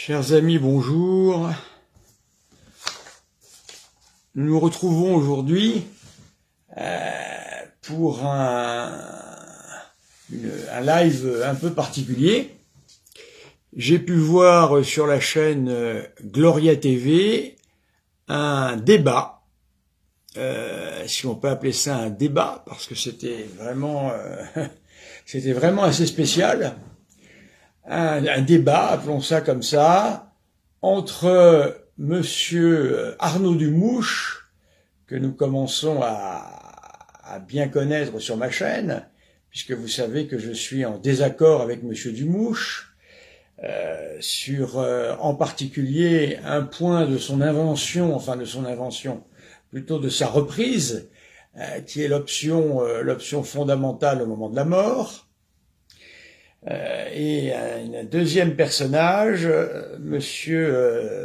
Chers amis, bonjour. Nous nous retrouvons aujourd'hui pour un live un peu particulier. J'ai pu voir sur la chaîne Gloria TV un débat, si on peut appeler ça un débat, parce que c'était vraiment assez spécial. Un débat, appelons ça comme ça, entre monsieur Arnaud Dumouche, que nous commençons à bien connaître sur ma chaîne, puisque vous savez que je suis en désaccord avec monsieur Dumouche, sur en particulier un point de son invention, plutôt de sa reprise, qui est l'option fondamentale au moment de la mort. Et un deuxième personnage,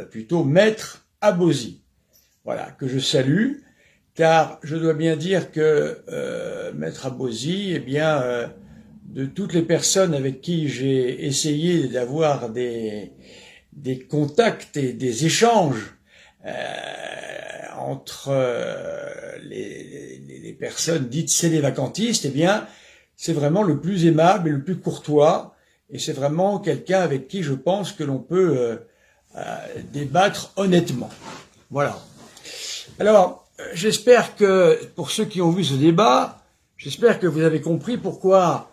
plutôt Maître Abosi, voilà, que je salue, car je dois bien dire que Maître Abosi, de toutes les personnes avec qui j'ai essayé d'avoir des contacts et des échanges entre les personnes dites sénévacantistes, c'est vraiment le plus aimable et le plus courtois, et c'est vraiment quelqu'un avec qui je pense que l'on peut débattre honnêtement. Voilà. Alors, j'espère que, pour ceux qui ont vu ce débat, j'espère que vous avez compris pourquoi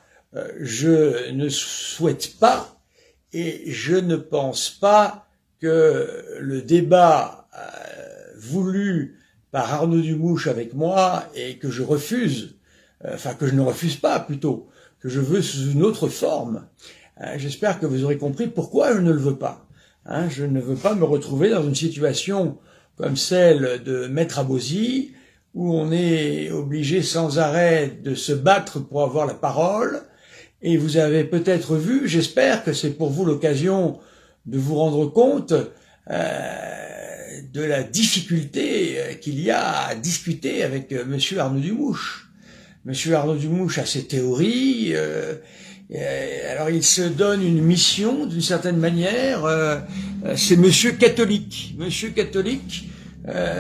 je ne souhaite pas et je ne pense pas que le débat voulu par Arnaud Dumouche avec moi et que je refuse, que je ne refuse pas plutôt, que je veux sous une autre forme. J'espère que vous aurez compris pourquoi je ne le veux pas. Je ne veux pas me retrouver dans une situation comme celle de Maître Abosi, où on est obligé sans arrêt de se battre pour avoir la parole. Et vous avez peut-être vu, j'espère que c'est pour vous l'occasion de vous rendre compte de la difficulté qu'il y a à discuter avec monsieur Arnaud Dumouche. Monsieur Arnaud Dumouche a ses théories, alors il se donne une mission d'une certaine manière, c'est monsieur catholique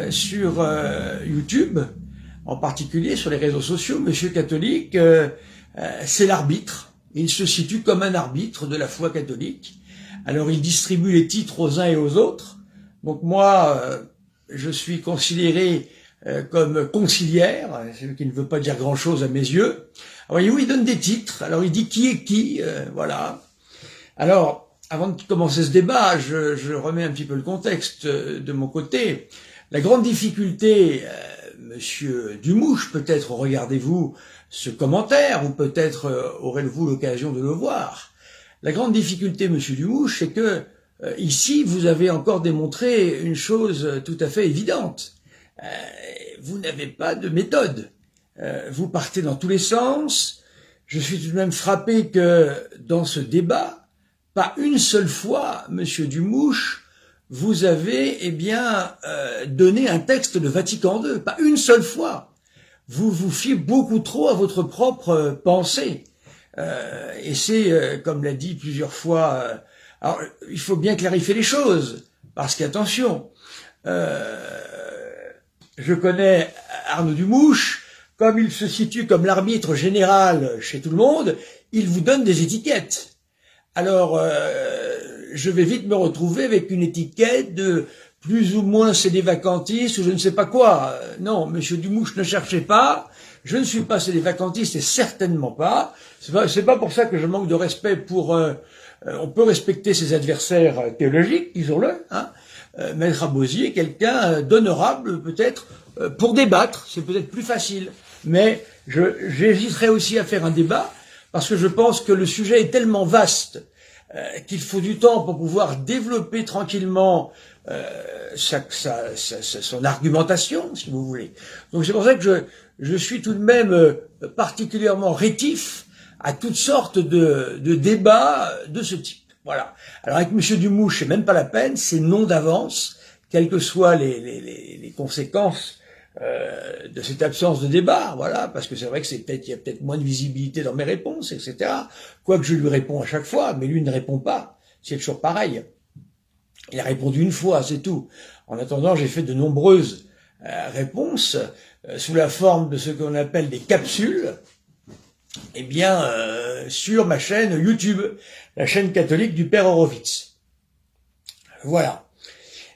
sur YouTube, en particulier sur les réseaux sociaux. Monsieur catholique, c'est l'arbitre, il se situe comme un arbitre de la foi catholique, alors il distribue les titres aux uns et aux autres, donc moi je suis considéré comme conciliaire, ce qui ne veut pas dire grand-chose à mes yeux. Alors oui, il donne des titres, alors il dit qui est qui, voilà. Alors, avant de commencer ce débat, je remets un petit peu le contexte de mon côté. La grande difficulté, monsieur Dumouche, peut-être regardez-vous ce commentaire, ou peut-être aurez-vous l'occasion de le voir. La grande difficulté, monsieur Dumouche, c'est que ici, vous avez encore démontré une chose tout à fait évidente. Vous n'avez pas de méthode. Vous partez dans tous les sens. Je suis tout de même frappé que dans ce débat, pas une seule fois, monsieur Dumouche, vous avez donné un texte de Vatican II. Pas une seule fois. Vous vous fiez beaucoup trop à votre propre pensée. Et c'est, comme l'a dit plusieurs fois, alors il faut bien clarifier les choses, parce qu'attention, je connais Arnaud Dumouche, comme il se situe comme l'arbitre général chez tout le monde, il vous donne des étiquettes. Alors, je vais vite me retrouver avec une étiquette de plus ou moins sénévacantiste ou je ne sais pas quoi. Non, monsieur Dumouche, ne cherchez pas. Je ne suis pas sénévacantiste et certainement pas. C'est pas pour ça que je manque de respect pour... on peut respecter ses adversaires théologiques, disons-le, Maître Abosi est quelqu'un d'honorable, peut-être, pour débattre, c'est peut-être plus facile. Mais j'hésiterai aussi à faire un débat, parce que je pense que le sujet est tellement vaste qu'il faut du temps pour pouvoir développer tranquillement son argumentation, si vous voulez. Donc c'est pour ça que je suis tout de même particulièrement rétif à toutes sortes de débats de ce type. Voilà. Alors avec monsieur Dumouche, c'est même pas la peine, c'est non d'avance, quelles que soient les conséquences de cette absence de débat, voilà, parce que c'est vrai que il y a peut-être moins de visibilité dans mes réponses, etc. Quoique je lui réponds à chaque fois, mais lui ne répond pas, c'est toujours pareil. Il a répondu une fois, c'est tout. En attendant, j'ai fait de nombreuses réponses sous la forme de ce qu'on appelle des capsules, eh bien, sur ma chaîne YouTube, la chaîne catholique du Père Horowitz. Voilà.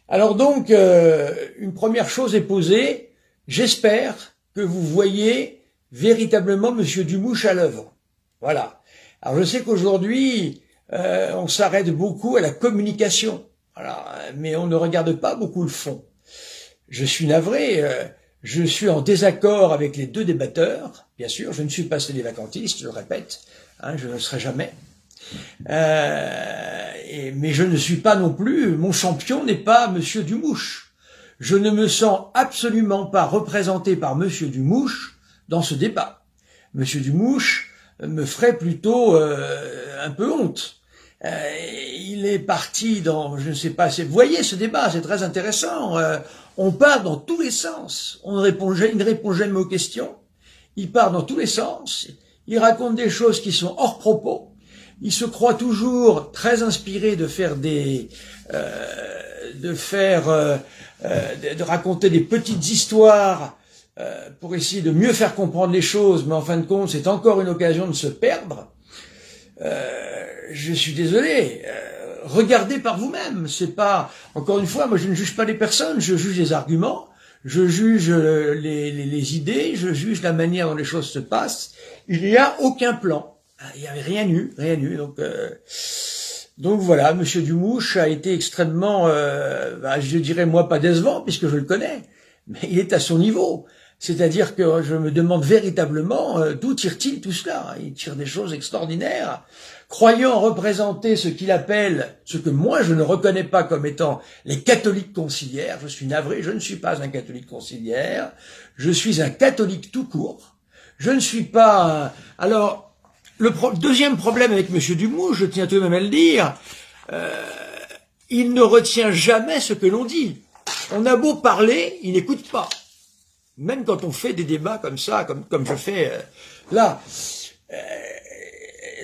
Alors donc, une première chose est posée. J'espère que vous voyez véritablement Monsieur Dumouche à l'œuvre. Voilà. Alors je sais qu'aujourd'hui, on s'arrête beaucoup à la communication. Voilà, mais on ne regarde pas beaucoup le fond. Je suis navré, je suis en désaccord avec les deux débatteurs, bien sûr, je ne suis pas sédévacantiste, je le répète, hein, je ne le serai jamais. Mais je ne suis pas non plus, mon champion n'est pas Monsieur Dumouche. Je ne me sens absolument pas représenté par Monsieur Dumouche dans ce débat. Monsieur Dumouche me ferait plutôt un peu honte. Il est parti dans, je ne sais pas, vous voyez ce débat, c'est très intéressant. On part dans tous les sens. Il ne répond jamais aux questions. Il part dans tous les sens. Il raconte des choses qui sont hors propos. Il se croit toujours très inspiré de faire de raconter des petites histoires pour essayer de mieux faire comprendre les choses. Mais en fin de compte, c'est encore une occasion de se perdre. Je suis désolé, regardez par vous-même, c'est pas, encore une fois, moi je ne juge pas les personnes, je juge les arguments, je juge les idées, je juge la manière dont les choses se passent, il n'y a aucun plan, il n'y avait rien eu, donc voilà, Monsieur Dumouche a été extrêmement, je dirais moi pas décevant, puisque je le connais, mais il est à son niveau. C'est-à-dire que je me demande véritablement d'où tire-t-il tout cela. Il tire des choses extraordinaires, croyant représenter ce qu'il appelle, ce que moi je ne reconnais pas comme étant les catholiques conciliaires. Je suis navré, je ne suis pas un catholique conciliaire, je suis un catholique tout court. Je ne suis pas... Alors, deuxième problème avec Monsieur Dumouche, je tiens tout de même à le dire, il ne retient jamais ce que l'on dit. On a beau parler, il n'écoute pas. Même quand on fait des débats comme ça, comme je fais là,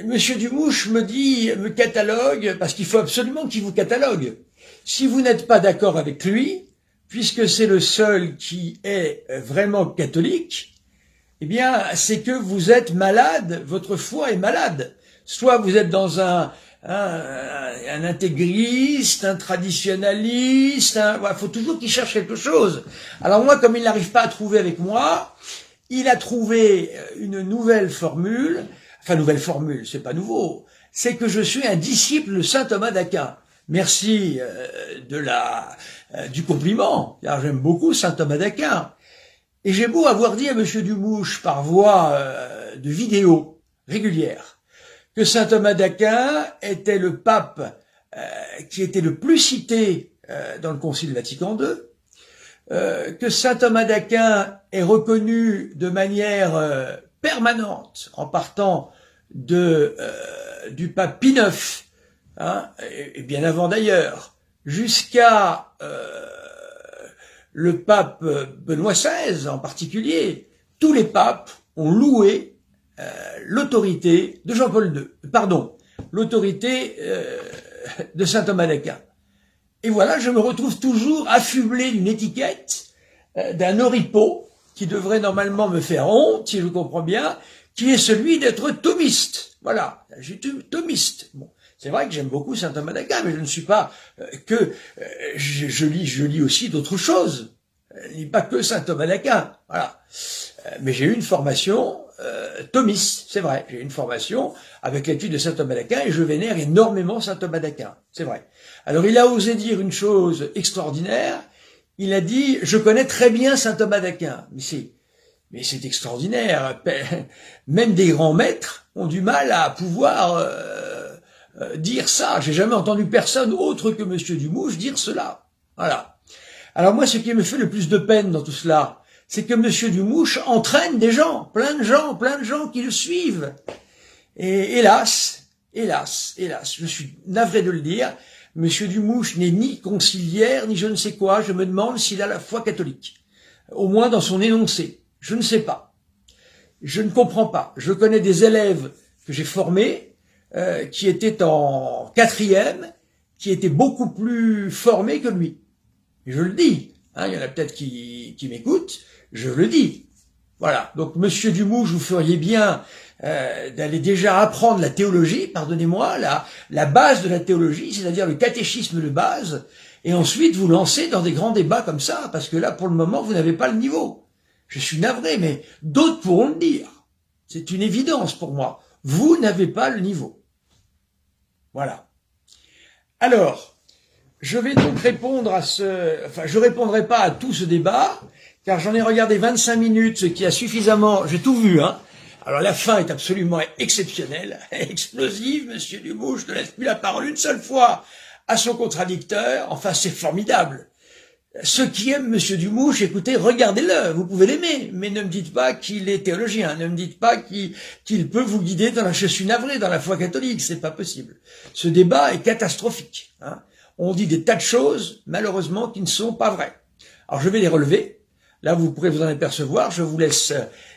Monsieur Dumouche me catalogue, parce qu'il faut absolument qu'il vous catalogue. Si vous n'êtes pas d'accord avec lui, puisque c'est le seul qui est vraiment catholique, eh bien, c'est que vous êtes malade, votre foi est malade. Soit vous êtes dans un intégriste, un traditionnaliste, faut toujours qu'il cherche quelque chose. Alors moi, comme il n'arrive pas à trouver avec moi, il a trouvé une nouvelle formule, c'est pas nouveau, c'est que je suis un disciple de saint Thomas d'Aquin. Merci du compliment, car j'aime beaucoup saint Thomas d'Aquin. Et j'ai beau avoir dit à Monsieur Dumouche par voie de vidéo régulière, que saint Thomas d'Aquin était le pape qui était le plus cité dans le Concile Vatican II, que saint Thomas d'Aquin est reconnu de manière permanente en partant du pape Pie IX, hein, et bien avant d'ailleurs, jusqu'à le pape Benoît XVI en particulier. Tous les papes ont loué l'autorité de Jean-Paul II, l'autorité de saint Thomas d'Aquin. Et voilà, je me retrouve toujours affublé d'une étiquette, d'un oripeau, qui devrait normalement me faire honte, si je comprends bien, qui est celui d'être thomiste. Voilà, je suis thomiste. Bon, c'est vrai que j'aime beaucoup saint Thomas d'Aquin, mais je ne suis pas je lis aussi d'autres choses. Je ne lis pas que saint Thomas d'Aquin, voilà. Mais j'ai eu une formation thomiste, c'est vrai. J'ai eu une formation avec l'étude de saint Thomas d'Aquin et je vénère énormément saint Thomas d'Aquin, c'est vrai. Alors il a osé dire une chose extraordinaire, il a dit « je connais très bien saint Thomas d'Aquin ». Mais c'est extraordinaire, même des grands maîtres ont du mal à pouvoir dire ça. J'ai jamais entendu personne autre que Monsieur Dumouche dire cela. Voilà. Alors moi, ce qui me fait le plus de peine dans tout cela, c'est que Monsieur Dumouche entraîne des gens, plein de gens qui le suivent. Et hélas, je suis navré de le dire, Monsieur Dumouche n'est ni conciliaire, ni je ne sais quoi. Je me demande s'il a la foi catholique. Au moins dans son énoncé. Je ne sais pas. Je ne comprends pas. Je connais des élèves que j'ai formés, qui étaient en 4e, qui étaient beaucoup plus formés que lui. Et je le dis, hein, il y en a peut-être qui m'écoutent, je le dis. Voilà, donc Monsieur Dumouche, vous feriez bien d'aller déjà apprendre la théologie, pardonnez-moi, la base de la théologie, c'est-à-dire le catéchisme de base, et ensuite vous lancer dans des grands débats comme ça, parce que là, pour le moment, vous n'avez pas le niveau. Je suis navré, mais d'autres pourront le dire. C'est une évidence pour moi. Vous n'avez pas le niveau. Voilà. Alors, je vais donc répondre à je répondrai pas à tout ce débat, car j'en ai regardé 25 minutes, ce qui a suffisamment, j'ai tout vu, hein. Alors la fin est absolument exceptionnelle, explosive, Monsieur Dumouche ne laisse plus la parole une seule fois à son contradicteur, enfin c'est formidable. Ceux qui aiment Monsieur Dumouche, écoutez, regardez-le, vous pouvez l'aimer, mais ne me dites pas qu'il est théologien, ne me dites pas qu'il peut vous guider je suis navré, dans la foi catholique, c'est pas possible. Ce débat est catastrophique, hein. On dit des tas de choses, malheureusement, qui ne sont pas vraies. Alors je vais les relever. Là, vous pourrez vous en apercevoir. Je vous laisse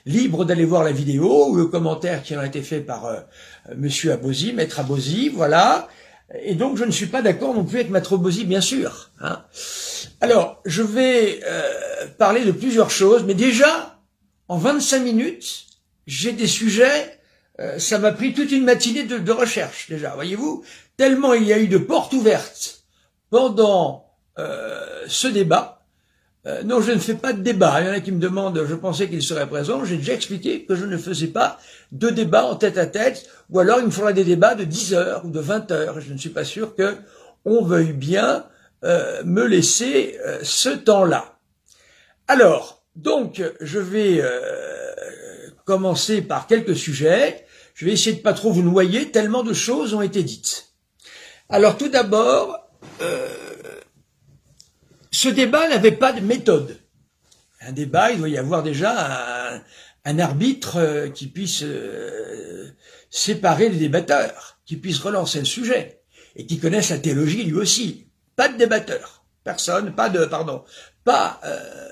libre d'aller voir la vidéo ou le commentaire qui a été fait par Monsieur Abosi, Maître Abosi, voilà. Et donc, je ne suis pas d'accord non plus avec Maître Abosi, bien sûr, hein. Alors, je vais parler de plusieurs choses, mais déjà, en 25 minutes, j'ai des sujets, ça m'a pris toute une matinée de recherche, déjà, voyez-vous, tellement il y a eu de portes ouvertes pendant ce débat. Non, je ne fais pas de débat. Il y en a qui me demandent, je pensais qu'il serait présent. J'ai déjà expliqué que je ne faisais pas de débat en tête-à-tête, ou alors il me faudra des débats de 10 heures ou de 20 heures. Je ne suis pas sûr que on veuille bien me laisser ce temps-là. Alors, donc, je vais commencer par quelques sujets. Je vais essayer de pas trop vous noyer, tellement de choses ont été dites. Alors, tout d'abord, ce débat n'avait pas de méthode. Un débat, il doit y avoir déjà un arbitre qui puisse séparer les débatteurs, qui puisse relancer le sujet, et qui connaisse la théologie lui aussi. Pas de débatteur, personne, pas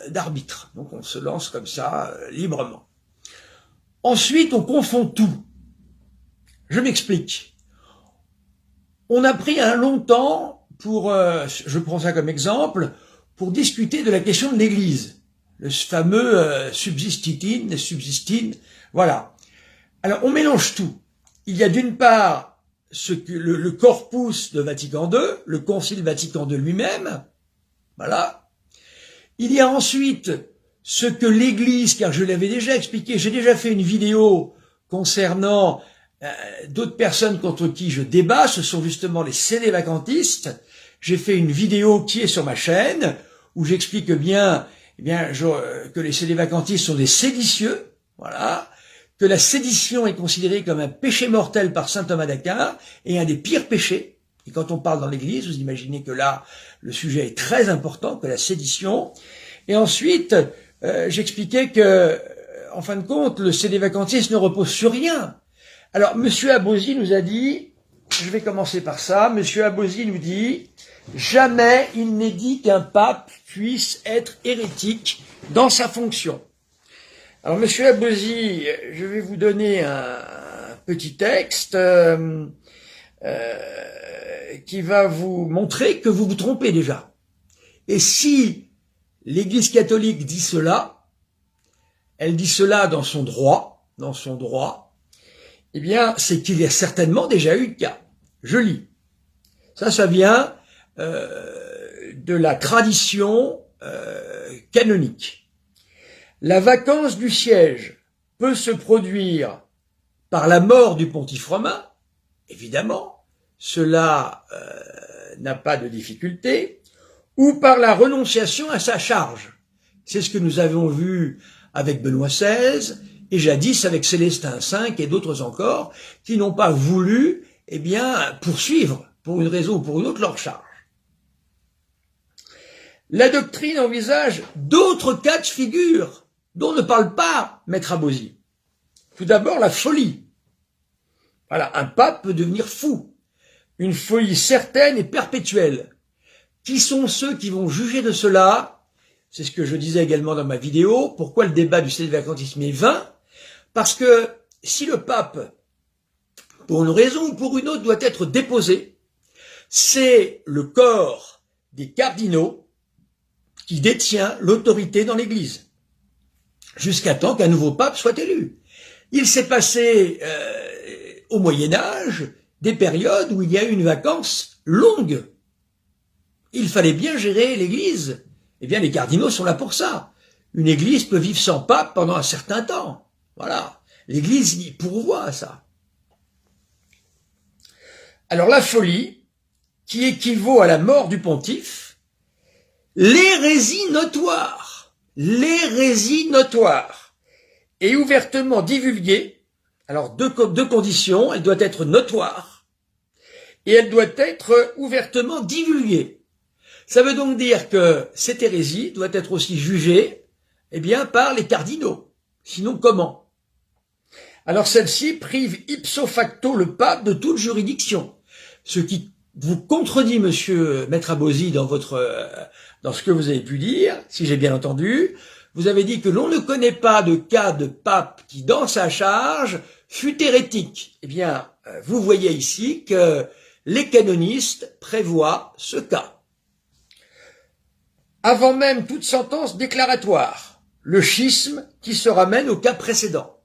d'arbitre. Donc on se lance comme ça, librement. Ensuite, on confond tout. Je m'explique. On a pris un long temps pour, je prends ça comme exemple, pour discuter de la question de l'Église, le fameux subsistine, voilà. Alors on mélange tout. Il y a d'une part le corpus de Vatican II, le Concile Vatican II lui-même, voilà. Il y a ensuite ce que l'Église, car je l'avais déjà expliqué, j'ai déjà fait une vidéo concernant d'autres personnes contre qui je débat, ce sont justement les sédévacantistes. J'ai fait une vidéo qui est sur ma chaîne, où j'explique bien, que les sédévacantistes sont des séditieux, voilà, que la sédition est considérée comme un péché mortel par saint Thomas d'Aquin, et un des pires péchés. Et quand on parle dans l'Église, vous imaginez que là, le sujet est très important, que la sédition. Et ensuite, j'expliquais que, en fin de compte, le sédévacantisme ne repose sur rien. Alors, Monsieur Abosi nous a dit, je vais commencer par ça, Monsieur Abosi nous dit, jamais il n'est dit qu'un pape puisse être hérétique dans sa fonction. Alors, Monsieur Abosi, je vais vous donner un petit texte qui va vous montrer que vous vous trompez déjà. Et si l'Église catholique dit cela, elle dit cela dans son droit, eh bien, c'est qu'il y a certainement déjà eu le cas. Je lis. Ça vient de la tradition canonique. La vacance du siège peut se produire par la mort du pontife romain, évidemment, cela n'a pas de difficulté, ou par la renonciation à sa charge. C'est ce que nous avons vu avec Benoît XVI, et jadis avec Célestin V et d'autres encore, qui n'ont pas voulu, poursuivre, pour une raison ou pour une autre, leur charge. La doctrine envisage d'autres cas de figure, dont ne parle pas Maître Abosi. Tout d'abord, la folie. Voilà, un pape peut devenir fou. Une folie certaine et perpétuelle. Qui sont ceux qui vont juger de cela? C'est ce que je disais également dans ma vidéo. Pourquoi le débat du sédévacantisme est vain? Parce que si le pape, pour une raison ou pour une autre, doit être déposé, c'est le corps des cardinaux qui détient l'autorité dans l'Église, jusqu'à temps qu'un nouveau pape soit élu. Il s'est passé au Moyen-Âge des périodes où il y a eu une vacance longue. Il fallait bien gérer l'Église. Eh bien, les cardinaux sont là pour ça. Une Église peut vivre sans pape pendant un certain temps. Voilà. L'Église y pourvoit à ça. Alors la folie, qui équivaut à la mort du pontife, l'hérésie notoire, est ouvertement divulguée. Alors deux conditions, elle doit être notoire et elle doit être ouvertement divulguée. Ça veut donc dire que cette hérésie doit être aussi jugée, eh bien, par les cardinaux. Sinon, comment? Alors celle-ci prive ipso facto le pape de toute juridiction. Ce qui vous contredit, monsieur Maître Abosi, dans ce que vous avez pu dire, si j'ai bien entendu. Vous avez dit que l'on ne connaît pas de cas de pape qui, dans sa charge, fut hérétique. Eh bien, vous voyez ici que les canonistes prévoient ce cas. Avant même toute sentence déclaratoire, le schisme qui se ramène au cas précédent.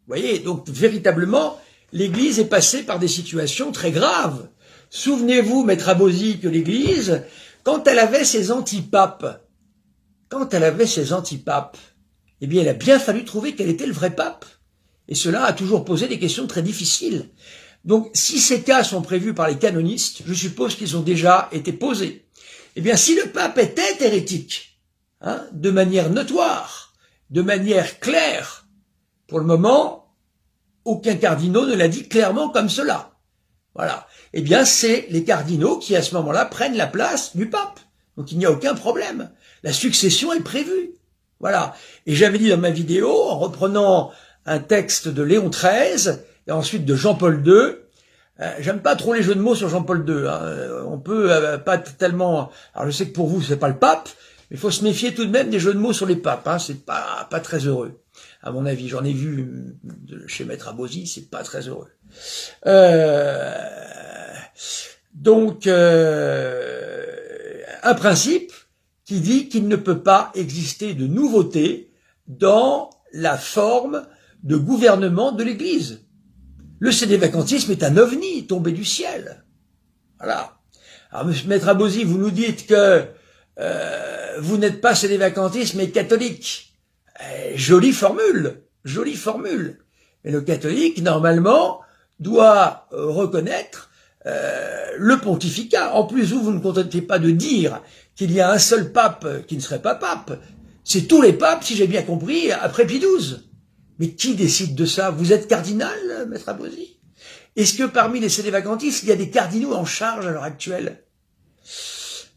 Vous voyez, donc véritablement, l'Église est passée par des situations très graves. Souvenez-vous, Maître Abosi, que l'Église, quand elle avait ses antipapes, eh bien, il a bien fallu trouver quel était le vrai pape. Et cela a toujours posé des questions très difficiles. Donc, si ces cas sont prévus par les canonistes, je suppose qu'ils ont déjà été posés. Eh bien, si le pape était hérétique, de manière notoire, de manière claire, pour le moment, aucun cardinal ne l'a dit clairement comme cela. Voilà. Eh bien, c'est les cardinaux qui, à ce moment-là, prennent la place du pape. Donc, il n'y a aucun problème. La succession est prévue. Voilà. Et j'avais dit dans ma vidéo, en reprenant un texte de Léon XIII et ensuite de Jean-Paul II, j'aime pas trop les jeux de mots sur Jean-Paul II. On peut pas tellement... Alors, je sais que pour vous, c'est pas le pape, mais il faut se méfier tout de même des jeux de mots sur les papes. C'est pas très heureux. À mon avis, j'en ai vu chez Maître Abosi, c'est pas très heureux. Donc, un principe qui dit qu'il ne peut pas exister de nouveauté dans la forme de gouvernement de l'Église. Le sédévacantisme est un ovni tombé du ciel. Voilà. Alors, Maître Abosi, vous nous dites que vous n'êtes pas sédévacantiste, mais catholique. Jolie formule. Mais le catholique, normalement, doit reconnaître le pontificat. En plus, vous ne contentez pas de dire qu'il y a un seul pape qui ne serait pas pape. C'est tous les papes, si j'ai bien compris, après Pie XII. Mais qui décide de ça? Vous êtes cardinal, Maître Abosi? Est-ce que parmi les sédévacantistes, il y a des cardinaux en charge à l'heure actuelle?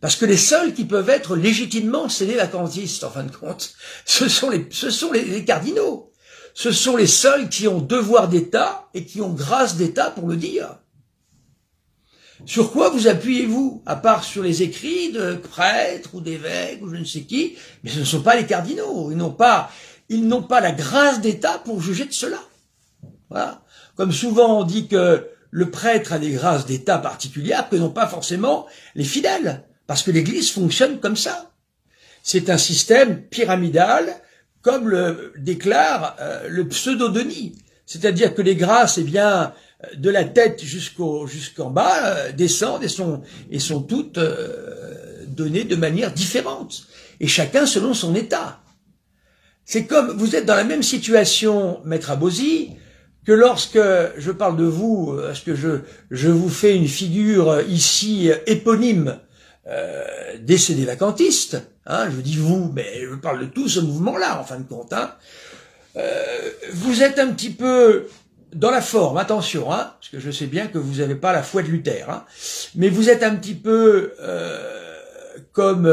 Parce que les seuls qui peuvent être légitimement sédévacantistes, en fin de compte, ce sont les cardinaux. Ce sont les seuls qui ont devoir d'État et qui ont grâce d'État pour le dire. Sur quoi vous appuyez-vous, à part sur les écrits de prêtres ou d'évêques ou je ne sais qui? Mais ce ne sont pas les cardinaux. Ils n'ont pas la grâce d'État pour juger de cela. Voilà. Comme souvent on dit que le prêtre a des grâces d'État particulières que n'ont pas forcément les fidèles. Parce que l'Église fonctionne comme ça. C'est un système pyramidal, comme le déclare le pseudo-Denis. C'est-à-dire que les grâces, eh bien, de la tête jusqu'en bas, descendent et sont toutes données de manière différente. Et chacun selon son état. C'est comme, vous êtes dans la même situation, Maître Abosi, que lorsque je parle de vous, parce que je vous fais une figure ici éponyme des sédévacantistes, je dis vous, mais je parle de tout ce mouvement-là, en fin de compte. Vous êtes un petit peu dans la forme, attention, parce que je sais bien que vous n'avez pas la foi de Luther, mais vous êtes un petit peu comme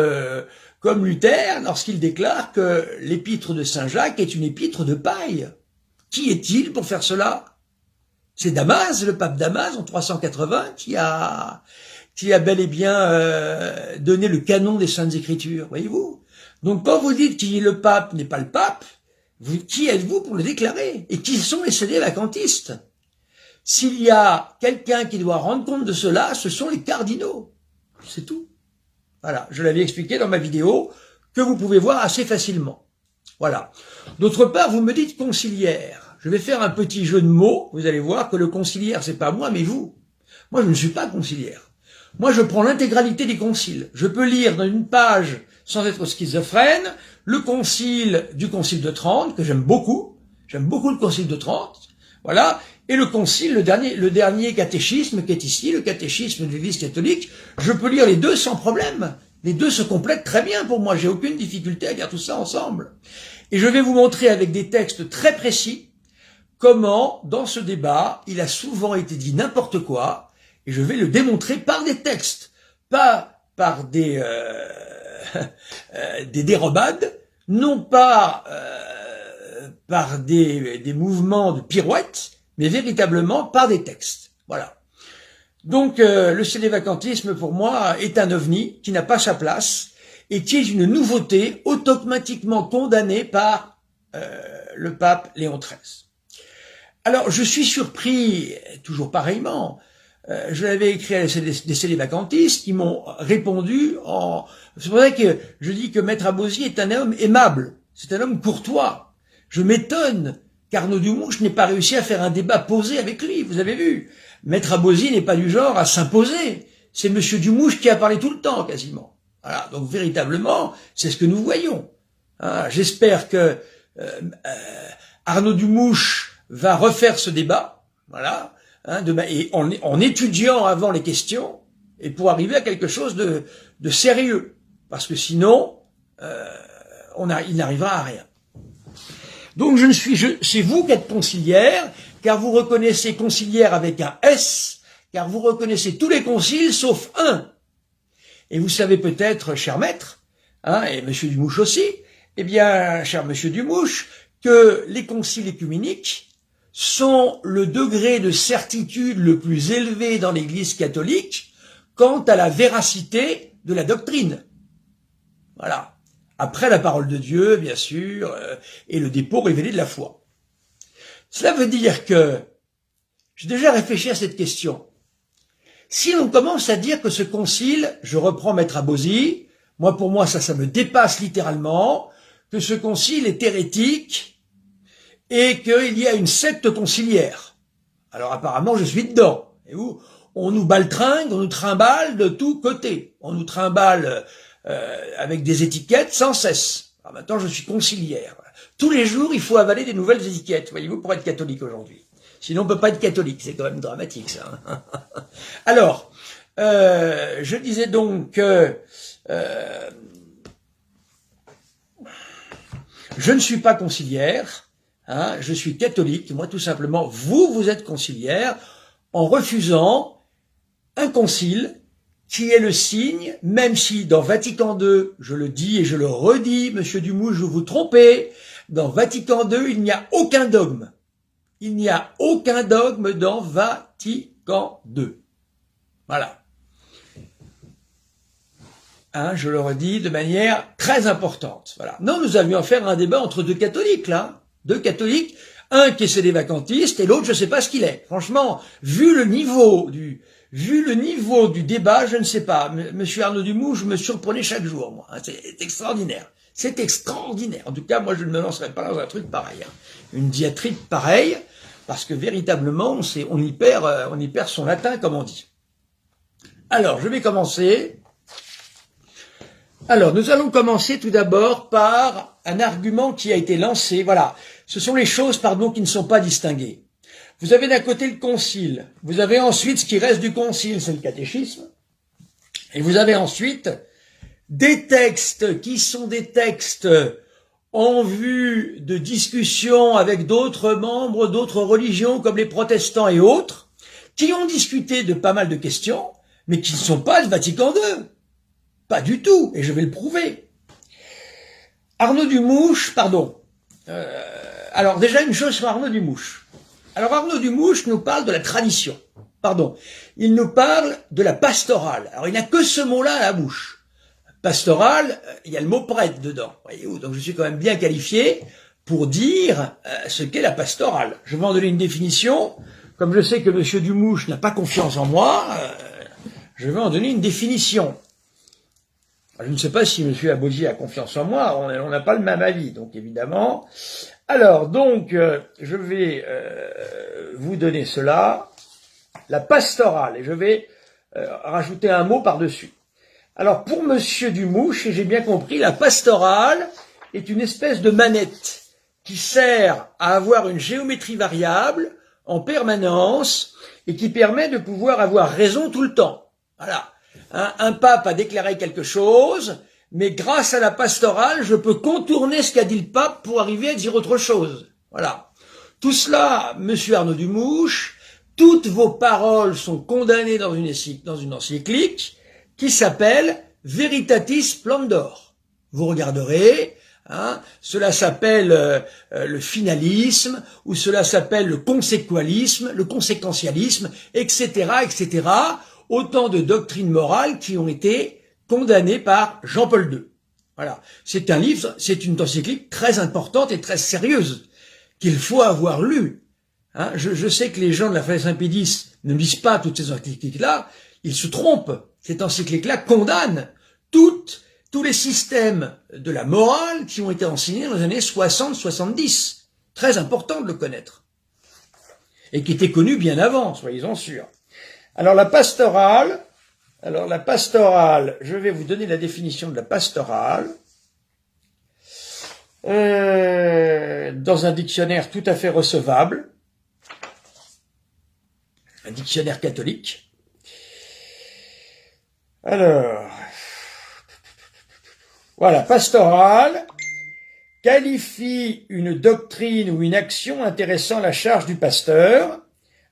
Luther lorsqu'il déclare que l'épître de Saint Jacques est une épître de paille. Qui est-il pour faire cela? C'est Damas, le pape Damas en 380 qui a bel et bien donné le canon des Saintes Écritures, voyez-vous. Donc quand vous dites que le pape n'est pas le pape, qui êtes-vous pour le déclarer? Et qui sont les sédévacantistes? S'il y a quelqu'un qui doit rendre compte de cela, ce sont les cardinaux. C'est tout. Voilà, je l'avais expliqué dans ma vidéo, que vous pouvez voir assez facilement. Voilà. D'autre part, vous me dites conciliaire. Je vais faire un petit jeu de mots. Vous allez voir que le conciliaire, c'est pas moi, mais vous. Moi, je ne suis pas conciliaire. Moi, je prends l'intégralité des conciles. Je peux lire dans une page, sans être schizophrène, le concile du concile de Trente, que j'aime beaucoup. J'aime beaucoup le concile de Trente. Voilà. Et le concile, le dernier catéchisme qui est ici, le catéchisme de l'Église catholique, je peux lire les deux sans problème. Les deux se complètent très bien pour moi. J'ai aucune difficulté à lire tout ça ensemble. Et je vais vous montrer avec des textes très précis comment, dans ce débat, il a souvent été dit n'importe quoi. Et je vais le démontrer par des textes, pas par des dérobades, non pas par des mouvements de pirouette, mais véritablement par des textes. Voilà. Donc le sénévacantisme, pour moi, est un ovni qui n'a pas sa place et qui est une nouveauté automatiquement condamnée par le pape Léon XIII. Alors, je suis surpris, toujours pareillement, je l'avais écrit à des sénévacantistes qui m'ont répondu en... C'est pour ça que je dis que Maître Abosi est un homme aimable, c'est un homme courtois. Je m'étonne qu'Arnaud Dumouche n'ait pas réussi à faire un débat posé avec lui, vous avez vu. Maître Abosi n'est pas du genre à s'imposer, c'est Monsieur Dumouche qui a parlé tout le temps, quasiment. Voilà, donc véritablement, c'est ce que nous voyons. Hein, j'espère que Arnaud Dumouche va refaire ce débat, voilà, hein, et en étudiant avant les questions, et pour arriver à quelque chose de sérieux, parce que sinon, il n'arrivera à rien. Donc c'est vous qui êtes conciliaire, car vous reconnaissez conciliaire avec un S, car vous reconnaissez tous les conciles sauf un. Et vous savez peut-être, cher maître, hein, et Monsieur Dumouche aussi, eh bien, cher Monsieur Dumouche, que les conciles œcuméniques sont le degré de certitude le plus élevé dans l'Église catholique quant à la véracité de la doctrine. Voilà. Après la parole de Dieu, bien sûr, et le dépôt révélé de la foi. Cela veut dire que j'ai déjà réfléchi à cette question. Si l'on commence à dire que ce concile, je reprends Maître Abosi, pour moi ça me dépasse littéralement, que ce concile est hérétique et qu'il y a une secte conciliaire. Alors apparemment je suis dedans. Et où on nous baltringue, on nous trimballe de tous côtés. On nous trimballe avec des étiquettes sans cesse. Alors maintenant je suis conciliaire. Tous les jours il faut avaler des nouvelles étiquettes, voyez-vous, pour être catholique aujourd'hui. Sinon on peut pas être catholique, c'est quand même dramatique ça. Alors, je disais donc que je ne suis pas conciliaire, hein, je suis catholique, moi tout simplement, vous êtes conciliaire en refusant un concile qui est le signe, même si dans Vatican II, je le dis et je le redis, Monsieur Dumouche, vous vous trompez, dans Vatican II, il n'y a aucun dogme. Il n'y a aucun dogme dans Vatican II. Voilà. Hein, je le redis de manière très importante. Voilà. Non, nous avions affaire à un débat entre deux catholiques, là. Deux catholiques, un qui est sénévacantiste et l'autre, je ne sais pas ce qu'il est. Franchement, vu le niveau du débat, je ne sais pas. Monsieur Arnaud Dumouche me surprenait chaque jour, moi. C'est extraordinaire. C'est extraordinaire. En tout cas, moi, je ne me lancerai pas dans un truc pareil. Hein. Une diatribe pareille, parce que véritablement, on y perd son latin, comme on dit. Alors, je vais commencer. Alors, nous allons commencer tout d'abord par un argument qui a été lancé. Voilà, ce sont les choses, qui ne sont pas distinguées. Vous avez d'un côté le concile, vous avez ensuite ce qui reste du concile, c'est le catéchisme, et vous avez ensuite des textes qui sont des textes en vue de discussion avec d'autres membres d'autres religions comme les protestants et autres, qui ont discuté de pas mal de questions, mais qui ne sont pas le Vatican II. Pas du tout, et je vais le prouver. Arnaud Dumouche, alors déjà une chose sur Arnaud Dumouche. Alors Arnaud Dumouche nous parle de la tradition. Il nous parle de la pastorale. Alors il n'a que ce mot-là à la bouche. Pastorale, il y a le mot prêtre dedans. Voyez-vous, donc je suis quand même bien qualifié pour dire ce qu'est la pastorale. Je vais en donner une définition, comme je sais que Monsieur Dumouche n'a pas confiance en moi, je vais en donner une définition. Je ne sais pas si Monsieur Abosi a confiance en moi, on n'a pas le même avis, donc évidemment. Alors, donc, je vais vous donner cela, la pastorale, et je vais rajouter un mot par-dessus. Alors, pour Monsieur Dumouche, et j'ai bien compris, la pastorale est une espèce de manette qui sert à avoir une géométrie variable en permanence et qui permet de pouvoir avoir raison tout le temps. Voilà. Un pape a déclaré quelque chose, mais grâce à la pastorale, je peux contourner ce qu'a dit le pape pour arriver à dire autre chose. Voilà. Tout cela, Monsieur Arnaud Dumouche, toutes vos paroles sont condamnées dans une encyclique qui s'appelle Veritatis Splendor. Vous regarderez, cela s'appelle le finalisme, ou cela s'appelle le conséquentialisme, etc., etc., autant de doctrines morales qui ont été condamnées par Jean-Paul II. Voilà. C'est un livre, c'est une encyclique très importante et très sérieuse, qu'il faut avoir lu. Je sais que les gens de la Fondation Saint-Pédis ne lisent pas toutes ces encycliques-là, ils se trompent. Cette encyclique-là condamne tous les systèmes de la morale qui ont été enseignés dans les années 60-70. Très important de le connaître. Et qui étaient connus bien avant, soyez-en sûrs. Alors la pastorale, je vais vous donner la définition de la pastorale dans un dictionnaire tout à fait recevable, un dictionnaire catholique. Alors, voilà, pastorale qualifie une doctrine ou une action intéressant la charge du pasteur.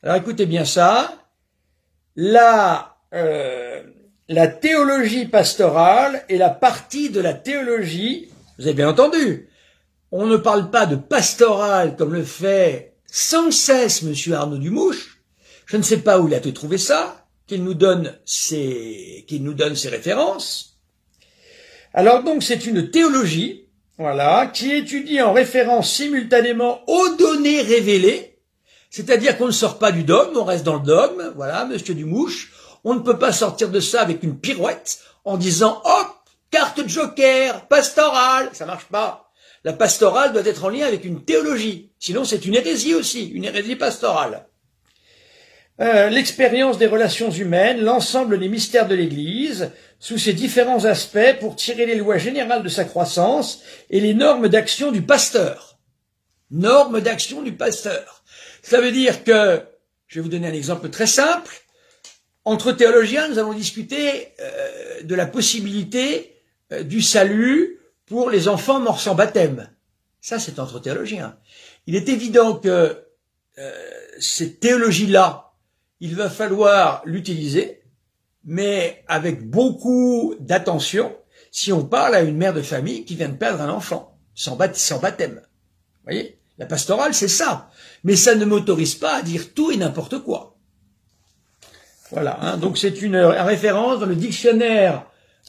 Alors écoutez bien ça. La théologie pastorale est la partie de la théologie, vous avez bien entendu, on ne parle pas de pastorale comme le fait sans cesse Monsieur Arnaud Dumouche, je ne sais pas où il a trouvé ça, qu'il nous donne ses références. Alors donc c'est une théologie, voilà, qui étudie en référence simultanément aux données révélées. C'est-à-dire qu'on ne sort pas du dogme, on reste dans le dogme, voilà, Monsieur Dumouche. On ne peut pas sortir de ça avec une pirouette en disant « Hop, carte joker, pastorale !» Ça marche pas. La pastorale doit être en lien avec une théologie. Sinon, c'est une hérésie aussi, une hérésie pastorale. L'expérience des relations humaines, l'ensemble des mystères de l'Église, sous ses différents aspects pour tirer les lois générales de sa croissance et les normes d'action du pasteur. Normes d'action du pasteur. Ça veut dire que, je vais vous donner un exemple très simple, entre théologiens, nous allons discuter de la possibilité du salut pour les enfants morts sans baptême. Ça, c'est entre théologiens. Il est évident que cette théologie-là, il va falloir l'utiliser, mais avec beaucoup d'attention, si on parle à une mère de famille qui vient de perdre un enfant sans baptême. Vous voyez ? La pastorale, c'est ça. Mais ça ne m'autorise pas à dire tout et n'importe quoi. Voilà, donc c'est une référence dans le dictionnaire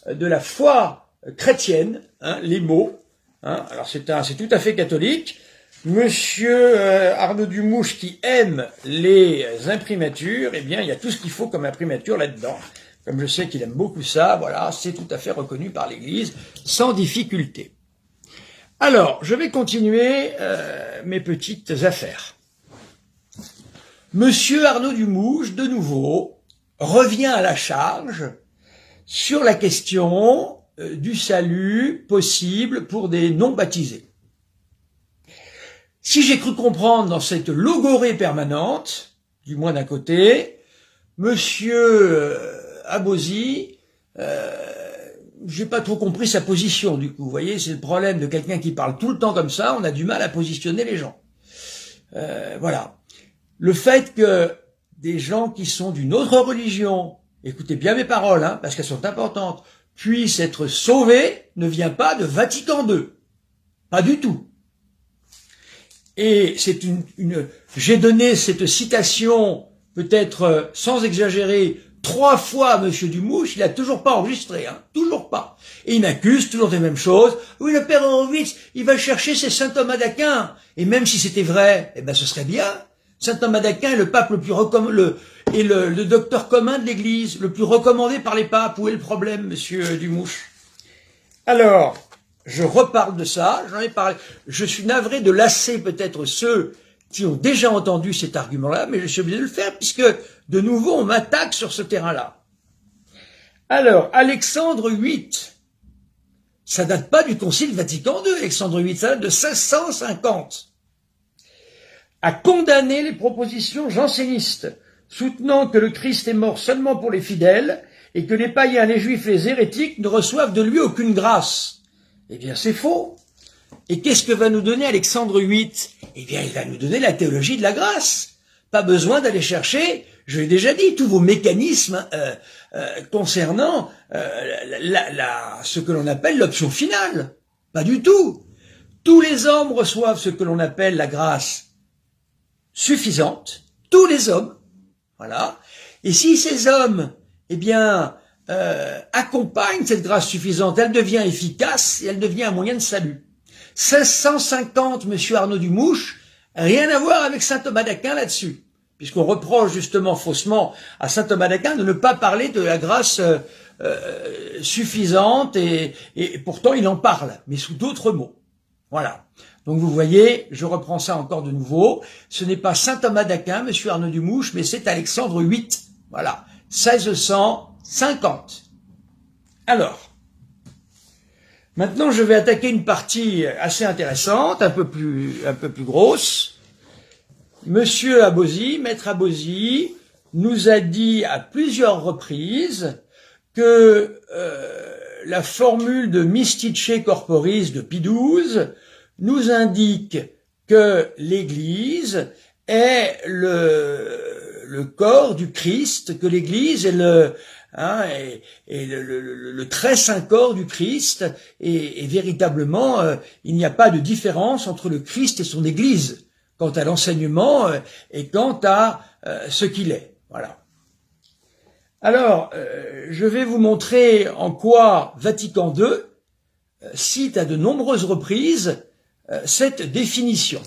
de la foi chrétienne, les mots. Alors c'est tout à fait catholique. Monsieur Arnaud Dumouche qui aime les imprimatures, eh bien il y a tout ce qu'il faut comme imprimature là-dedans. Comme je sais qu'il aime beaucoup ça, voilà, c'est tout à fait reconnu par l'Église, sans difficulté. Alors, je vais continuer mes petites affaires. Monsieur Arnaud Dumouche, de nouveau, revient à la charge sur la question du salut possible pour des non-baptisés. Si j'ai cru comprendre dans cette logorée permanente, du moins d'un côté, Monsieur Abosi, j'ai pas trop compris sa position du coup. Vous voyez, c'est le problème de quelqu'un qui parle tout le temps comme ça, on a du mal à positionner les gens. Voilà. Le fait que des gens qui sont d'une autre religion, écoutez bien mes paroles, parce qu'elles sont importantes, puissent être sauvés, ne vient pas de Vatican II. Pas du tout. Et c'est j'ai donné cette citation, peut-être sans exagérer, 3 fois à Monsieur Dumouche, il a toujours pas enregistré, toujours pas. Et il m'accuse toujours des mêmes choses. Oui, le père Horowitz, il va chercher ses saint Thomas d'Aquin. Et même si c'était vrai, ce serait bien. Saint Thomas d'Aquin est le pape le plus le docteur commun de l'Église, le plus recommandé par les papes. Où est le problème, monsieur Dumouche? Alors, je reparle de ça, j'en ai parlé. Je suis navré de lasser peut-être ceux qui ont déjà entendu cet argument-là, mais je suis obligé de le faire puisque, de nouveau, on m'attaque sur ce terrain-là. Alors, Alexandre VIII, ça date pas du Concile Vatican II, Alexandre VIII, ça date de 1650, a condamné les propositions jansénistes, soutenant que le Christ est mort seulement pour les fidèles et que les païens, les juifs, les hérétiques ne reçoivent de lui aucune grâce. Eh bien, c'est faux. Et qu'est-ce que va nous donner Alexandre VIII? Eh bien, il va nous donner la théologie de la grâce. Pas besoin d'aller chercher, je l'ai déjà dit, tous vos mécanismes concernant ce que l'on appelle l'option finale. Pas du tout. Tous les hommes reçoivent ce que l'on appelle la grâce suffisante. Tous les hommes. Voilà. Et si ces hommes, eh bien, accompagnent cette grâce suffisante, elle devient efficace et elle devient un moyen de salut. 1650, monsieur Arnaud Dumouche, rien à voir avec saint Thomas d'Aquin là-dessus, puisqu'on reproche justement faussement à saint Thomas d'Aquin de ne pas parler de la grâce suffisante et pourtant il en parle, mais sous d'autres mots. Voilà. Donc vous voyez, je reprends ça encore de nouveau, ce n'est pas saint Thomas d'Aquin, monsieur Arnaud Dumouche, mais c'est Alexandre VIII. Voilà. 1650. Alors, maintenant, je vais attaquer une partie assez intéressante, un peu plus grosse. Monsieur Abosi, maître Abosi, nous a dit à plusieurs reprises que la formule de mystice corporis de Pie XII nous indique que l'Église est le corps du Christ, que l'Église est le très saint corps du Christ, et véritablement, il n'y a pas de différence entre le Christ et son Église, quant à l'enseignement et quant à ce qu'il est. Voilà. Alors, je vais vous montrer en quoi Vatican II cite à de nombreuses reprises cette définition.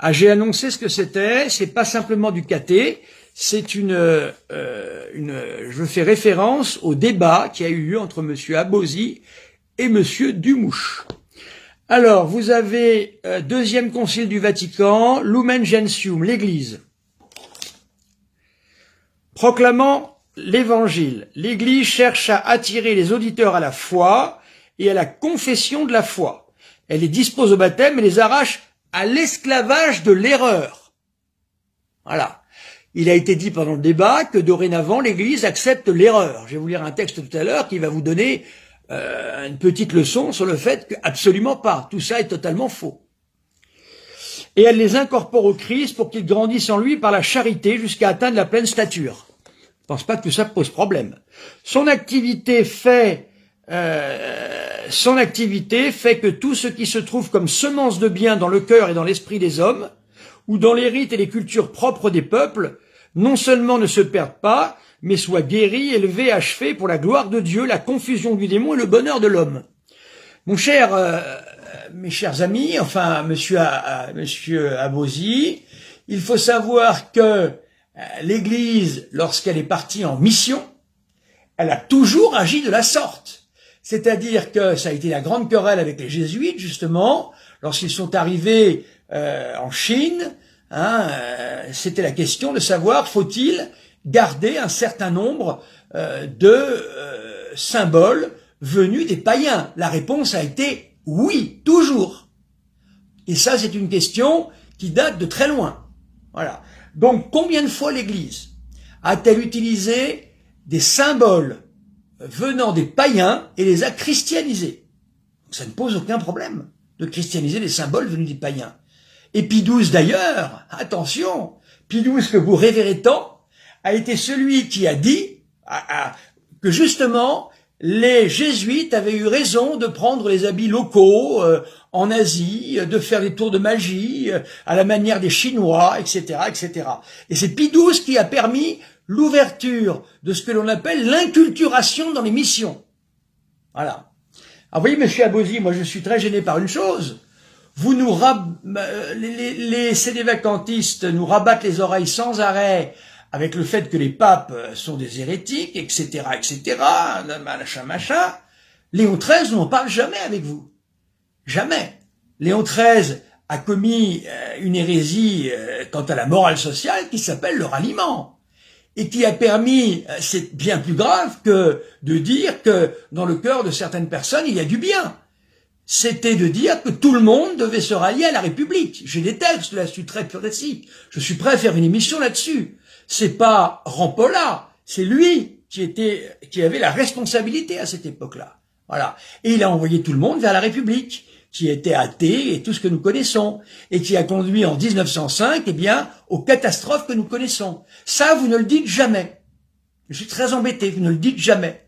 Ah, j'ai annoncé ce que c'était, c'est pas simplement du caté, c'est je fais référence au débat qui a eu lieu entre monsieur Abosi et monsieur Dumouche. Alors, vous avez deuxième concile du Vatican, Lumen Gentium, l'Église. Proclamant l'Évangile, l'Église cherche à attirer les auditeurs à la foi et à la confession de la foi. Elle les dispose au baptême et les arrache à l'esclavage de l'erreur. Voilà. Il a été dit pendant le débat que dorénavant l'Église accepte l'erreur. Je vais vous lire un texte tout à l'heure qui va vous donner une petite leçon sur le fait que absolument pas. Tout ça est totalement faux. Et elle les incorpore au Christ pour qu'ils grandissent en lui par la charité jusqu'à atteindre la pleine stature. Je pense pas que ça pose problème. Son activité fait que tout ce qui se trouve comme semence de bien dans le cœur et dans l'esprit des hommes, ou dans les rites et les cultures propres des peuples, non seulement ne se perdent pas, mais soient guéris, élevés, achevés pour la gloire de Dieu, la confusion du démon et le bonheur de l'homme. Mon cher, mes chers amis, enfin, monsieur Abosi, il faut savoir que l'Église, lorsqu'elle est partie en mission, elle a toujours agi de la sorte. C'est-à-dire que ça a été la grande querelle avec les jésuites, justement, lorsqu'ils sont arrivés en Chine, c'était la question de savoir, faut-il garder un certain nombre de symboles venus des païens? La réponse a été oui, toujours. Et ça, c'est une question qui date de très loin. Voilà. Donc, combien de fois l'Église a-t-elle utilisé des symboles venant des païens et les a christianisés? Ça ne pose aucun problème de christianiser les symboles venus des païens. Et Pie XII d'ailleurs, attention, Pie XII que vous révérez tant, a été celui qui a dit que justement les jésuites avaient eu raison de prendre les habits locaux en Asie, de faire des tours de magie à la manière des Chinois, etc., etc. Et c'est Pie XII qui a permis l'ouverture de ce que l'on appelle l'inculturation dans les missions. Voilà. Alors, vous voyez, monsieur Abosi, moi je suis très gêné par une chose. Vous nous les sédévacantistes nous rabattent les oreilles sans arrêt avec le fait que les papes sont des hérétiques, etc., machin. Léon XIII, on n'en parle jamais avec vous. Jamais. Léon XIII a commis une hérésie quant à la morale sociale qui s'appelle le ralliement. Et qui a permis, c'est bien plus grave que de dire que dans le cœur de certaines personnes, il y a du bien. C'était de dire que tout le monde devait se rallier à la République. J'ai des textes là-dessus très précis. Je suis prêt à faire une émission là-dessus. C'est pas Rampolla, c'est lui qui avait la responsabilité à cette époque-là. Voilà. Et il a envoyé tout le monde vers la République, qui était athée et tout ce que nous connaissons, et qui a conduit en 1905, aux catastrophes que nous connaissons. Ça, vous ne le dites jamais. Je suis très embêté, vous ne le dites jamais.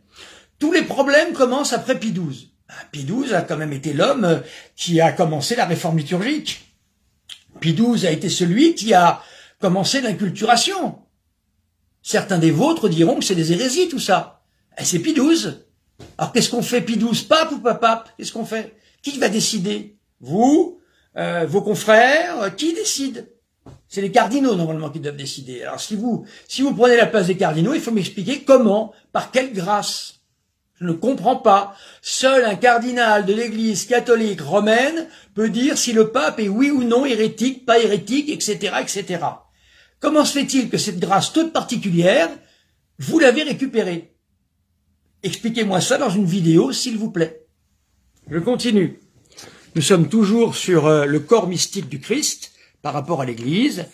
Tous les problèmes commencent après Pie XII. Pie XII a quand même été l'homme qui a commencé la réforme liturgique. Pie XII a été celui qui a commencé l'inculturation. Certains des vôtres diront que c'est des hérésies, tout ça. Et c'est Pie XII. Alors qu'est-ce qu'on fait, Pie XII, pape ou pas pape? Qu'est-ce qu'on fait? Qui va décider? Vous, vos confrères, qui décide? C'est les cardinaux normalement qui doivent décider. Alors si vous prenez la place des cardinaux, il faut m'expliquer comment, par quelle grâce. Je ne comprends pas. Seul un cardinal de l'Église catholique romaine peut dire si le pape est oui ou non hérétique, pas hérétique, etc., etc. Comment se fait-il que cette grâce toute particulière, vous l'avez récupérée? Expliquez-moi ça dans une vidéo, s'il vous plaît. Je continue. Nous sommes toujours sur le corps mystique du Christ par rapport à l'Église.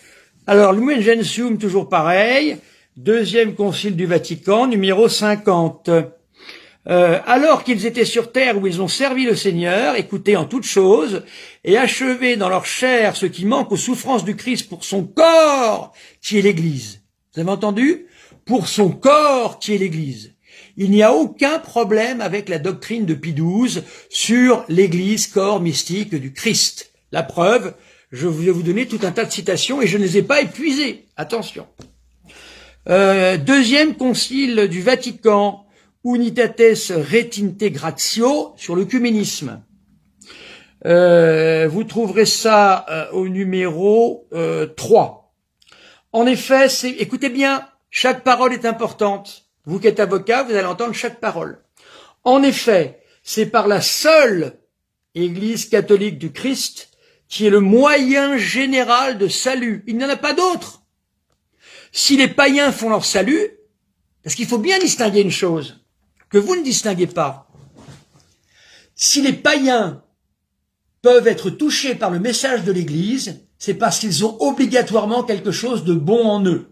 Alors, Lumen Gentium, toujours pareil. Deuxième concile du Vatican, numéro 50. Alors qu'ils étaient sur terre où ils ont servi le Seigneur, écoutés en toutes choses, et achevé dans leur chair ce qui manque aux souffrances du Christ pour son corps, qui est l'Église. Vous avez entendu? Pour son corps, qui est l'Église. Il n'y a aucun problème avec la doctrine de Pie XII sur l'Église, corps mystique du Christ. La preuve, je vais vous donner tout un tas de citations et je ne les ai pas épuisées. Attention. Deuxième concile du Vatican, Unitates Retintegratio, sur l'œcuménisme. Vous trouverez ça au numéro 3. En effet, écoutez bien, chaque parole est importante. Vous qui êtes avocat, vous allez entendre chaque parole. En effet, c'est par la seule Église catholique du Christ qui est le moyen général de salut. Il n'y en a pas d'autre. Si les païens font leur salut, parce qu'il faut bien distinguer une chose, que vous ne distinguez pas. Si les païens peuvent être touchés par le message de l'Église, c'est parce qu'ils ont obligatoirement quelque chose de bon en eux.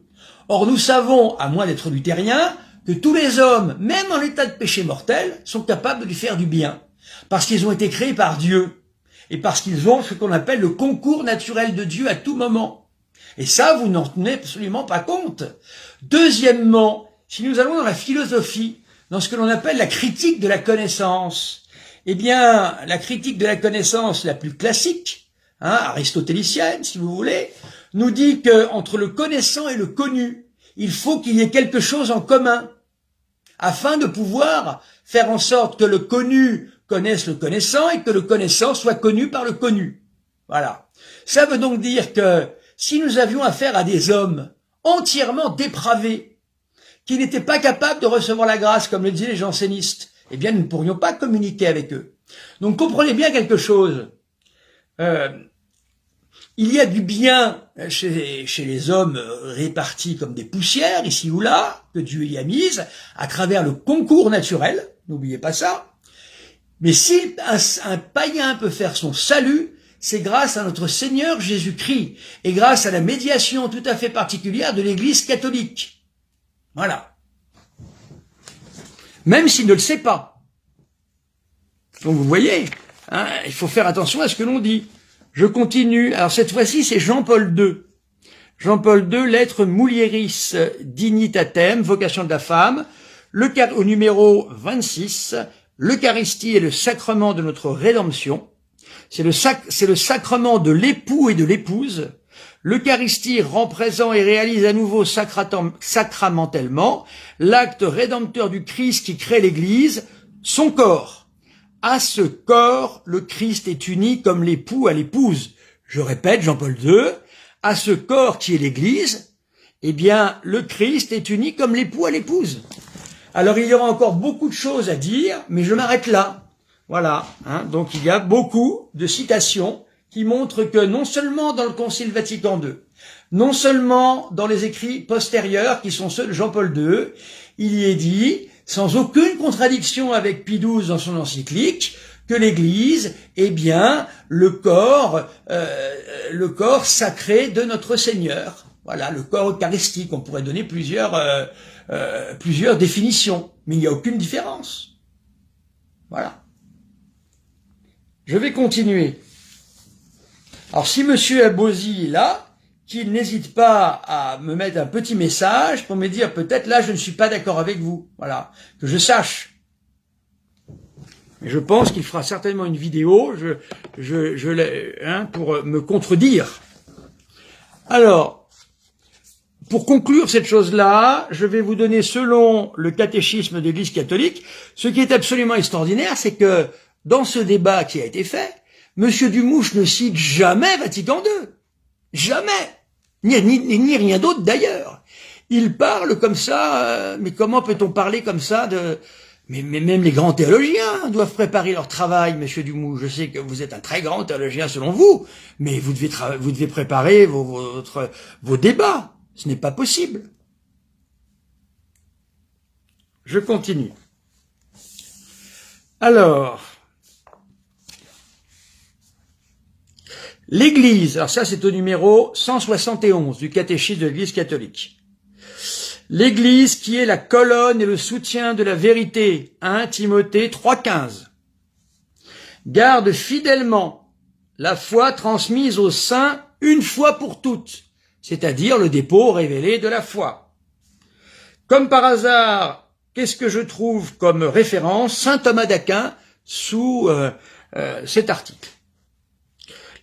Or, nous savons, à moins d'être luthériens, que tous les hommes, même en état de péché mortel, sont capables de lui faire du bien. Parce qu'ils ont été créés par Dieu. Et parce qu'ils ont ce qu'on appelle le concours naturel de Dieu à tout moment. Et ça, vous n'en tenez absolument pas compte. Deuxièmement, si nous allons dans la philosophie, dans ce que l'on appelle la critique de la connaissance, eh bien, la critique de la connaissance la plus classique, aristotélicienne, si vous voulez, nous dit que entre le connaissant et le connu, il faut qu'il y ait quelque chose en commun, afin de pouvoir faire en sorte que le connu connaisse le connaissant et que le connaissant soit connu par le connu. Voilà. Ça veut donc dire que si nous avions affaire à des hommes entièrement dépravés, qui n'étaient pas capables de recevoir la grâce, comme le disaient les jansénistes, eh bien, nous ne pourrions pas communiquer avec eux. Donc, comprenez bien quelque chose. Il y a du bien chez les hommes répartis comme des poussières, ici ou là, que Dieu y a mise, à travers le concours naturel, n'oubliez pas ça. Mais si un païen peut faire son salut, c'est grâce à notre Seigneur Jésus-Christ, et grâce à la médiation tout à fait particulière de l'Église catholique. Voilà. Même s'il ne le sait pas. Donc vous voyez, il faut faire attention à ce que l'on dit. Je continue. Alors cette fois-ci, c'est Jean-Paul II. Jean-Paul II, lettre Mulieris Dignitatem, vocation de la femme, au numéro 26, l'Eucharistie est le sacrement de notre rédemption. C'est le sacrement de l'époux et de l'épouse. L'Eucharistie rend présent et réalise à nouveau sacramentellement l'acte rédempteur du Christ qui crée l'Église, son corps. à ce corps, le Christ est uni comme l'époux à l'épouse. Je répète, Jean-Paul II, à ce corps qui est l'Église, eh bien, le Christ est uni comme l'époux à l'épouse. Alors, il y aura encore beaucoup de choses à dire, mais je m'arrête là. Voilà. Donc, il y a beaucoup de citations qui montrent que non seulement dans le Concile Vatican II, non seulement dans les écrits postérieurs qui sont ceux de Jean-Paul II, il y est dit, sans aucune contradiction avec Pie XII dans son encyclique, que l'Église est bien le corps sacré de notre Seigneur. Voilà, le corps eucharistique. On pourrait donner plusieurs définitions, mais il n'y a aucune différence. Voilà. Je vais continuer. Alors, si Monsieur Abosi est là, qu'il n'hésite pas à me mettre un petit message pour me dire peut-être là je ne suis pas d'accord avec vous. Voilà, que je sache. Et je pense qu'il fera certainement une vidéo pour me contredire. Alors, pour conclure cette chose-là, je vais vous donner selon le catéchisme de l'Église catholique, ce qui est absolument extraordinaire, c'est que dans ce débat qui a été fait, Monsieur Dumouche ne cite jamais Vatican II. Jamais. Ni rien d'autre d'ailleurs. Il parle comme ça, mais comment peut-on parler comme ça de... Mais même les grands théologiens doivent préparer leur travail, Monsieur Dumouche. Je sais que vous êtes un très grand théologien selon vous, mais vous devez préparer vos débats. Ce n'est pas possible. Je continue. Alors... L'Église, alors ça c'est au numéro 171 du catéchisme de l'Église catholique. L'Église qui est la colonne et le soutien de la vérité, 1 Timothée 3,15. Garde fidèlement la foi transmise aux saints une fois pour toutes, c'est-à-dire le dépôt révélé de la foi. Comme par hasard, qu'est-ce que je trouve comme référence? Saint Thomas d'Aquin sous cet article.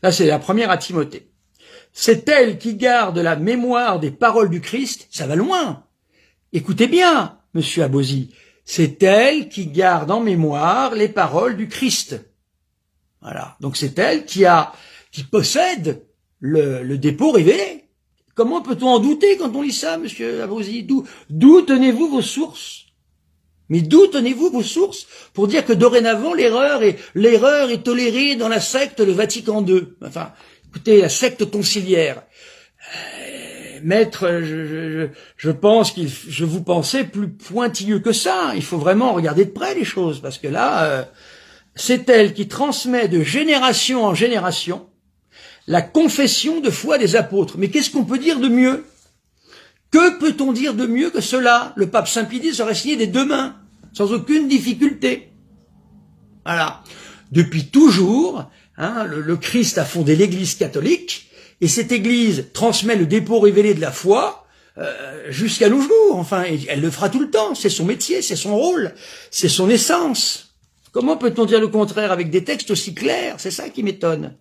Là, c'est la première à Timothée. C'est elle qui garde la mémoire des paroles du Christ. Ça va loin. Écoutez bien, Monsieur Abosi. C'est elle qui garde en mémoire les paroles du Christ. Voilà. Donc c'est elle qui possède le dépôt révélé. Comment peut-on en douter quand on lit ça, Monsieur Abosi? D'où tenez-vous vos sources? Mais d'où tenez-vous vos sources pour dire que dorénavant l'erreur est tolérée dans la secte de Vatican II? Enfin, écoutez, la secte conciliaire. Maître, je pense je vous pensais plus pointilleux que ça. Il faut vraiment regarder de près les choses, parce que là, c'est elle qui transmet de génération en génération la confession de foi des apôtres. Mais qu'est-ce qu'on peut dire de mieux? Que peut-on dire de mieux que cela? Le pape Saint Pie X aurait signé des deux mains, sans aucune difficulté. Voilà. Depuis toujours, le Christ a fondé l'Église catholique, et cette Église transmet le dépôt révélé de la foi jusqu'à nos jours. Enfin, et elle le fera tout le temps. C'est son métier, c'est son rôle, c'est son essence. Comment peut-on dire le contraire avec des textes aussi clairs? C'est ça qui m'étonne.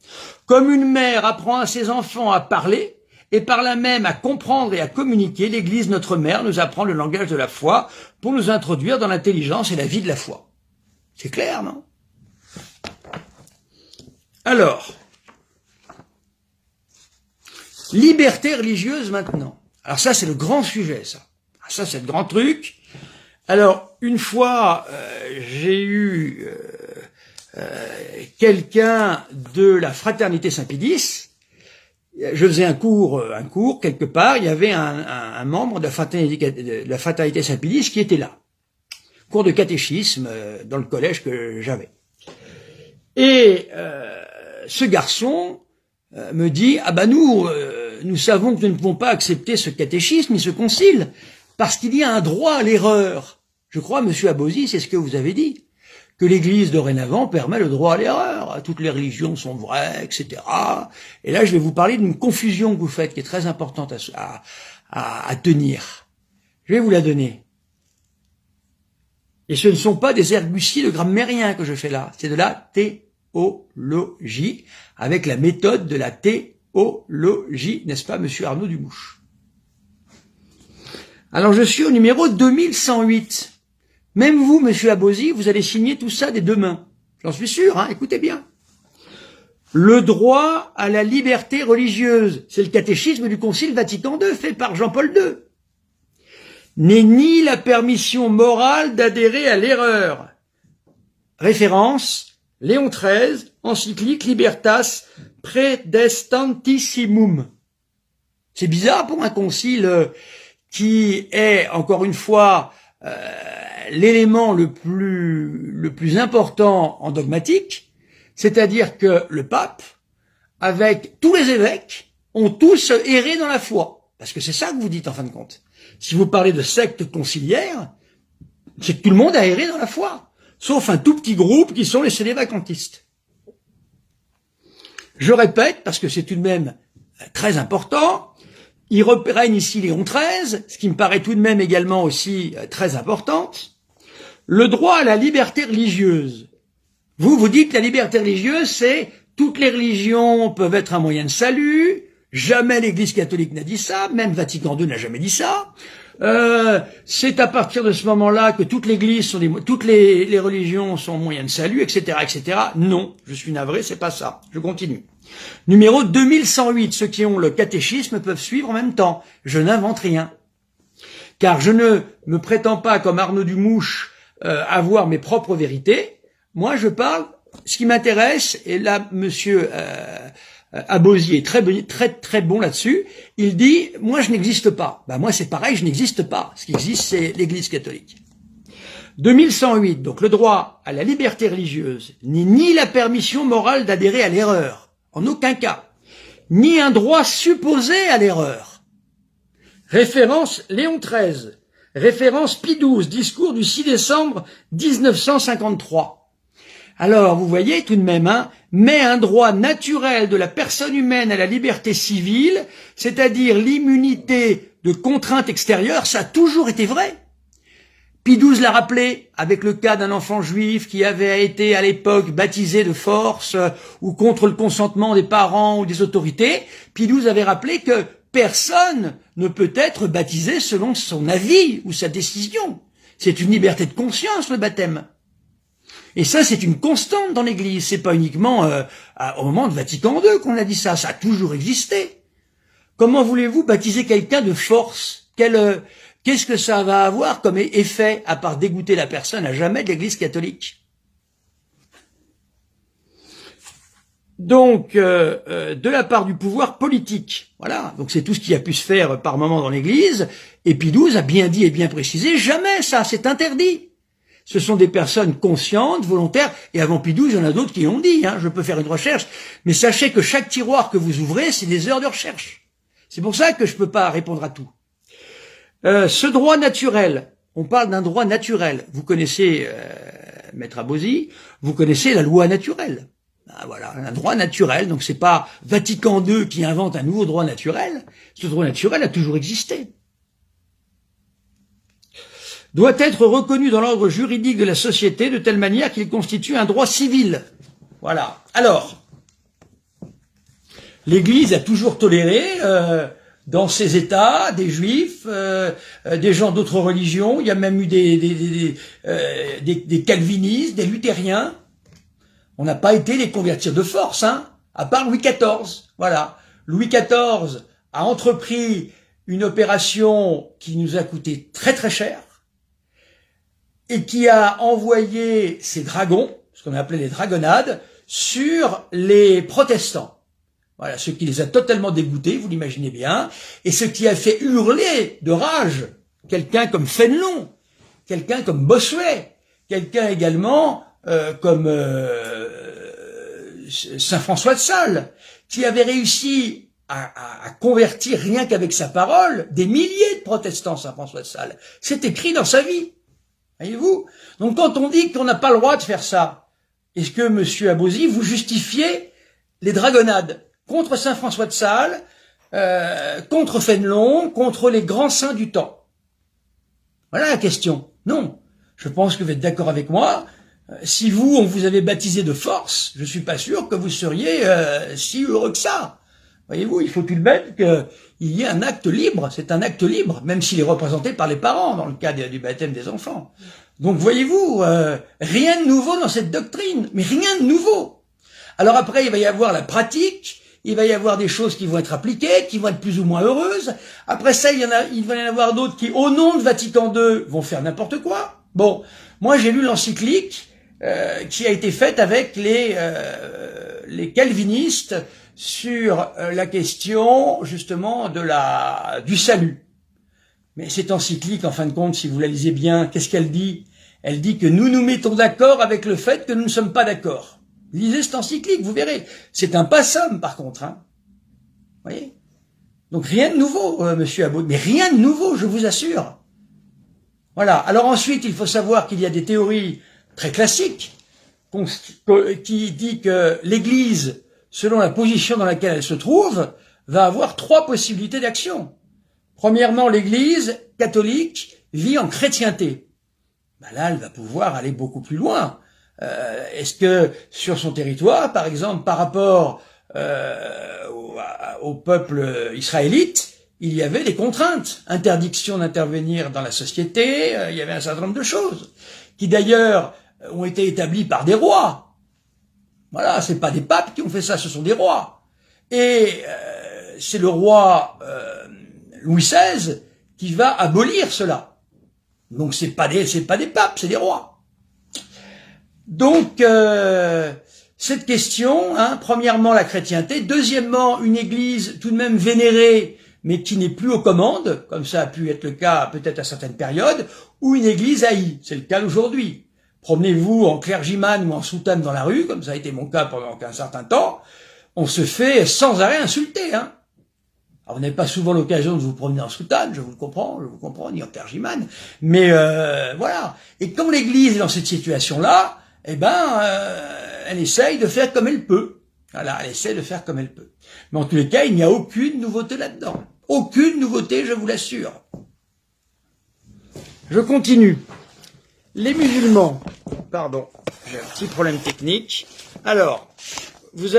Comme une mère apprend à ses enfants à parler, et par là même à comprendre et à communiquer, l'Église, notre mère, nous apprend le langage de la foi pour nous introduire dans l'intelligence et la vie de la foi. C'est clair, non? Alors, liberté religieuse maintenant. Alors ça, c'est le grand sujet, ça. Ça, c'est le grand truc. Alors, une fois, j'ai eu quelqu'un de la fraternité Saint-Pie X. Je faisais un cours quelque part, il y avait un membre de la fraternité Saint-Pie X qui était là. Cours de catéchisme dans le collège que j'avais. Et ce garçon me dit, ah ben nous savons que nous ne pouvons pas accepter ce catéchisme et ce concile, parce qu'il y a un droit à l'erreur. Je crois, Monsieur Abosi, c'est ce que vous avez dit, que l'Église dorénavant permet le droit à l'erreur. Toutes les religions sont vraies, etc. Et là, je vais vous parler d'une confusion que vous faites, qui est très importante à tenir. Je vais vous la donner. Et ce ne sont pas des ergusiers de grammairiens que je fais là, c'est de la théologie, avec la méthode de la théologie, n'est-ce pas, Monsieur Arnaud Dumouche? Alors, je suis au numéro 2108. Même vous, Monsieur Abosi, vous allez signer tout ça des deux mains. J'en suis sûr, hein, écoutez bien. Le droit à la liberté religieuse, c'est le catéchisme du Concile Vatican II, fait par Jean-Paul II, n'est ni la permission morale d'adhérer à l'erreur. Référence, Léon XIII, encyclique Libertas Praedestantissimum. C'est bizarre pour un concile qui est, encore une fois, l'élément le plus important en dogmatique, c'est-à-dire que le pape, avec tous les évêques, ont tous erré dans la foi. Parce que c'est ça que vous dites en fin de compte. Si vous parlez de secte conciliaire, c'est que tout le monde a erré dans la foi, sauf un tout petit groupe qui sont les célébacantistes. Je répète, parce que c'est tout de même très important, il règne ici Léon XIII, ce qui me paraît tout de même également aussi très importante, le droit à la liberté religieuse. Vous dites que la liberté religieuse, c'est toutes les religions peuvent être un moyen de salut, jamais l'Église catholique n'a dit ça, même Vatican II n'a jamais dit ça. C'est à partir de ce moment-là que toutes les religions sont moyens de salut, etc., etc. Non, je suis navré, c'est pas ça. Je continue. Numéro 2108, ceux qui ont le catéchisme peuvent suivre en même temps. Je n'invente rien. Car je ne me prétends pas, comme Arnaud Dumouche, avoir mes propres vérités. Moi, je parle, ce qui m'intéresse, et là, monsieur Abosi est très bon là-dessus, il dit, moi, je n'existe pas. Ben, moi, c'est pareil, je n'existe pas. Ce qui existe, c'est l'Église catholique. 2108, donc le droit à la liberté religieuse, ni la permission morale d'adhérer à l'erreur, en aucun cas, ni un droit supposé à l'erreur. Référence Léon XIII, référence Pie XII, discours du 6 décembre 1953. Alors, vous voyez tout de même, hein, mais un droit naturel de la personne humaine à la liberté civile, c'est-à-dire l'immunité de contraintes extérieures, ça a toujours été vrai. Pie XII l'a rappelé avec le cas d'un enfant juif qui avait été à l'époque baptisé de force ou contre le consentement des parents ou des autorités. Pie XII avait rappelé que personne ne peut être baptisé selon son avis ou sa décision. C'est une liberté de conscience, le baptême. Et ça, c'est une constante dans l'Église. C'est pas uniquement au moment de Vatican II qu'on a dit ça. Ça a toujours existé. Comment voulez-vous baptiser quelqu'un de force? Qu'est-ce que ça va avoir comme effet, à part dégoûter la personne à jamais de l'Église catholique? Donc, de la part du pouvoir politique, voilà. Donc c'est tout ce qui a pu se faire par moment dans l'Église. Et Pie XII a bien dit et bien précisé, jamais ça, c'est interdit. Ce sont des personnes conscientes, volontaires, et avant Pie XII, il y en a d'autres qui l'ont dit, hein, je peux faire une recherche, mais sachez que chaque tiroir que vous ouvrez, c'est des heures de recherche. C'est pour ça que je peux pas répondre à tout. Ce droit naturel, on parle d'un droit naturel. Vous connaissez, Maître Abosi, vous connaissez la loi naturelle. Ah, voilà, un droit naturel, donc c'est pas Vatican II qui invente un nouveau droit naturel. Ce droit naturel a toujours existé. Doit être reconnu dans l'ordre juridique de la société de telle manière qu'il constitue un droit civil. Voilà. Alors, l'Église a toujours toléré dans ses États des Juifs, des gens d'autres religions. Il y a même eu des calvinistes, des luthériens. On n'a pas été les convertir de force, hein, à part Louis XIV. Voilà. Louis XIV a entrepris une opération qui nous a coûté très très cher, et qui a envoyé ses dragons, ce qu'on appelait les dragonnades, sur les protestants. Voilà, ce qui les a totalement dégoûtés, vous l'imaginez bien, et ce qui a fait hurler de rage quelqu'un comme Fénelon, quelqu'un comme Bossuet, quelqu'un également comme Saint François de Sales, qui avait réussi à convertir rien qu'avec sa parole des milliers de protestants, Saint François de Sales. C'est écrit dans sa vie. Voyez-vous? Donc quand on dit qu'on n'a pas le droit de faire ça, est-ce que, monsieur Abosi, vous justifiez les dragonnades contre Saint François de Sales, contre Fénelon, contre les grands saints du temps? Voilà la question. Non. Je pense que vous êtes d'accord avec moi. Si on vous avait baptisé de force, je suis pas sûr que vous seriez si heureux que ça. Voyez-vous, il faut tout de même il y ait un acte libre, c'est un acte libre, même s'il est représenté par les parents, dans le cas du baptême des enfants. Donc voyez-vous, rien de nouveau dans cette doctrine, mais rien de nouveau. Alors après, il va y avoir la pratique, il va y avoir des choses qui vont être appliquées, qui vont être plus ou moins heureuses. Après ça, il va y en avoir d'autres qui, au nom de Vatican II, vont faire n'importe quoi. Bon, moi j'ai lu l'encyclique qui a été faite avec les calvinistes sur la question justement du salut. Mais cette encyclique, en fin de compte, si vous la lisez bien, qu'est-ce qu'elle dit? Elle dit que nous nous mettons d'accord avec le fait que nous ne sommes pas d'accord. Lisez cette encyclique, vous verrez. C'est un passum, par contre. Hein. Vous voyez? Donc rien de nouveau, monsieur Abaud. Mais rien de nouveau, je vous assure. Voilà. Alors ensuite, il faut savoir qu'il y a des théories très classiques qui dit que l'Église, selon la position dans laquelle elle se trouve, va avoir 3 possibilités d'action. Premièrement, l'Église catholique vit en chrétienté. Ben là, elle va pouvoir aller beaucoup plus loin. Est-ce que sur son territoire, par exemple, par rapport au peuple israélite, il y avait des contraintes, interdiction d'intervenir dans la société, il y avait un certain nombre de choses, qui d'ailleurs ont été établies par des rois. Voilà, c'est pas des papes qui ont fait ça, ce sont des rois. Et c'est le roi Louis XVI qui va abolir cela. Donc c'est pas des papes, c'est des rois. Donc cette question, hein, premièrement la chrétienté, deuxièmement une église tout de même vénérée, mais qui n'est plus aux commandes, comme ça a pu être le cas peut-être à certaines périodes, ou une église haïe, c'est le cas d'aujourd'hui. Promenez-vous en clergyman ou en soutane dans la rue, comme ça a été mon cas pendant un certain temps, on se fait sans arrêt insulter, hein. Alors, vous n'avez pas souvent l'occasion de vous promener en soutane, je vous comprends, ni en clergyman, mais voilà. Et quand l'Église est dans cette situation-là, eh ben, elle essaye de faire comme elle peut. Voilà, elle essaie de faire comme elle peut. Mais en tous les cas, il n'y a aucune nouveauté là-dedans. Aucune nouveauté, je vous l'assure. Je continue. Les musulmans, pardon, j'ai un petit problème technique. Alors, vous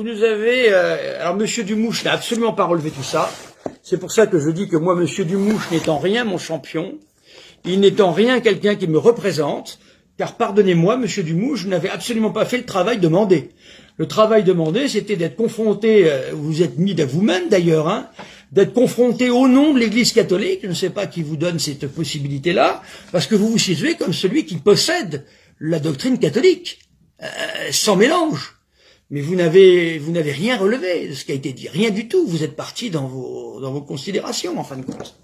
nous avez, alors Monsieur Dumouche n'a absolument pas relevé tout ça. C'est pour ça que je dis que moi, Monsieur Dumouche n'est en rien mon champion. Il n'est en rien quelqu'un qui me représente. Car pardonnez-moi, Monsieur Dumouche, je n'avais absolument pas fait le travail demandé. Le travail demandé, c'était d'être confronté, vous êtes mis à vous-même d'ailleurs, hein, d'être confronté au nom de l'Église catholique, je ne sais pas qui vous donne cette possibilité-là, parce que vous vous situez comme celui qui possède la doctrine catholique, sans mélange. Mais vous n'avez rien relevé de ce qui a été dit, rien du tout, vous êtes parti dans vos considérations, en fin de compte.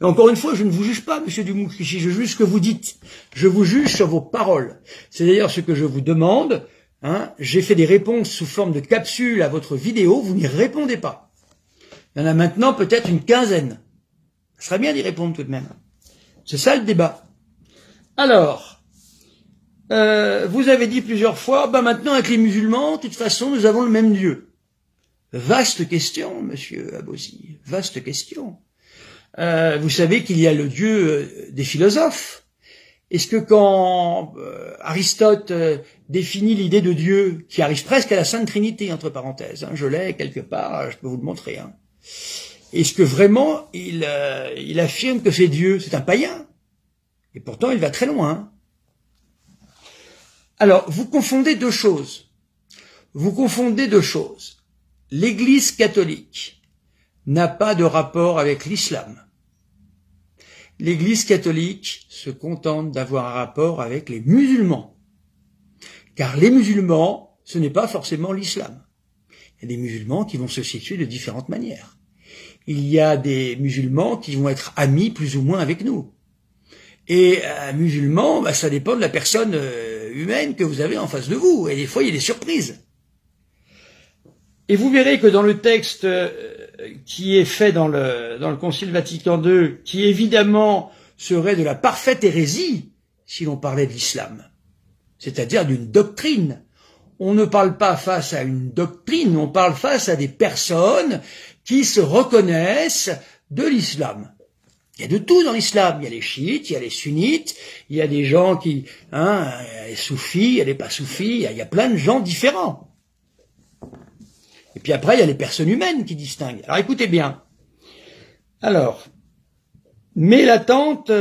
Et encore une fois, je ne vous juge pas, Monsieur Dumouche, je juge ce que vous dites. Je vous juge sur vos paroles. C'est d'ailleurs ce que je vous demande. Hein. J'ai fait des réponses sous forme de capsule à votre vidéo, vous n'y répondez pas. Il y en a maintenant peut-être une quinzaine. Ça serait bien d'y répondre tout de même. C'est ça le débat. Alors, vous avez dit plusieurs fois, maintenant avec les musulmans, de toute façon, nous avons le même Dieu. Vaste question, Monsieur Abosi, vaste question. Vous savez qu'il y a le Dieu des philosophes. Est-ce que quand Aristote définit l'idée de Dieu, qui arrive presque à la Sainte Trinité, entre parenthèses, hein, je l'ai quelque part, je peux vous le montrer, hein, est-ce que vraiment il affirme que c'est Dieu? C'est un païen. Et pourtant il va très loin. Alors, vous confondez deux choses. L'Église catholique n'a pas de rapport avec l'islam. L'Église catholique se contente d'avoir un rapport avec les musulmans. Car les musulmans, ce n'est pas forcément l'islam. Il y a des musulmans qui vont se situer de différentes manières. Il y a des musulmans qui vont être amis plus ou moins avec nous. Et un musulman, ça dépend de la personne humaine que vous avez en face de vous. Et des fois, il y a des surprises. Et vous verrez que dans le texte qui est fait dans le Concile Vatican II, qui évidemment serait de la parfaite hérésie si l'on parlait de l'islam, c'est-à-dire d'une doctrine. On ne parle pas face à une doctrine, on parle face à des personnes qui se reconnaissent de l'islam. Il y a de tout dans l'islam, il y a les chiites, il y a les sunnites, il y a des gens qui, il y a les soufis, il y a les pas soufis, il y a plein de gens différents. Et puis après, il y a les personnes humaines qui distinguent. Alors écoutez bien. Alors, mais l'attente...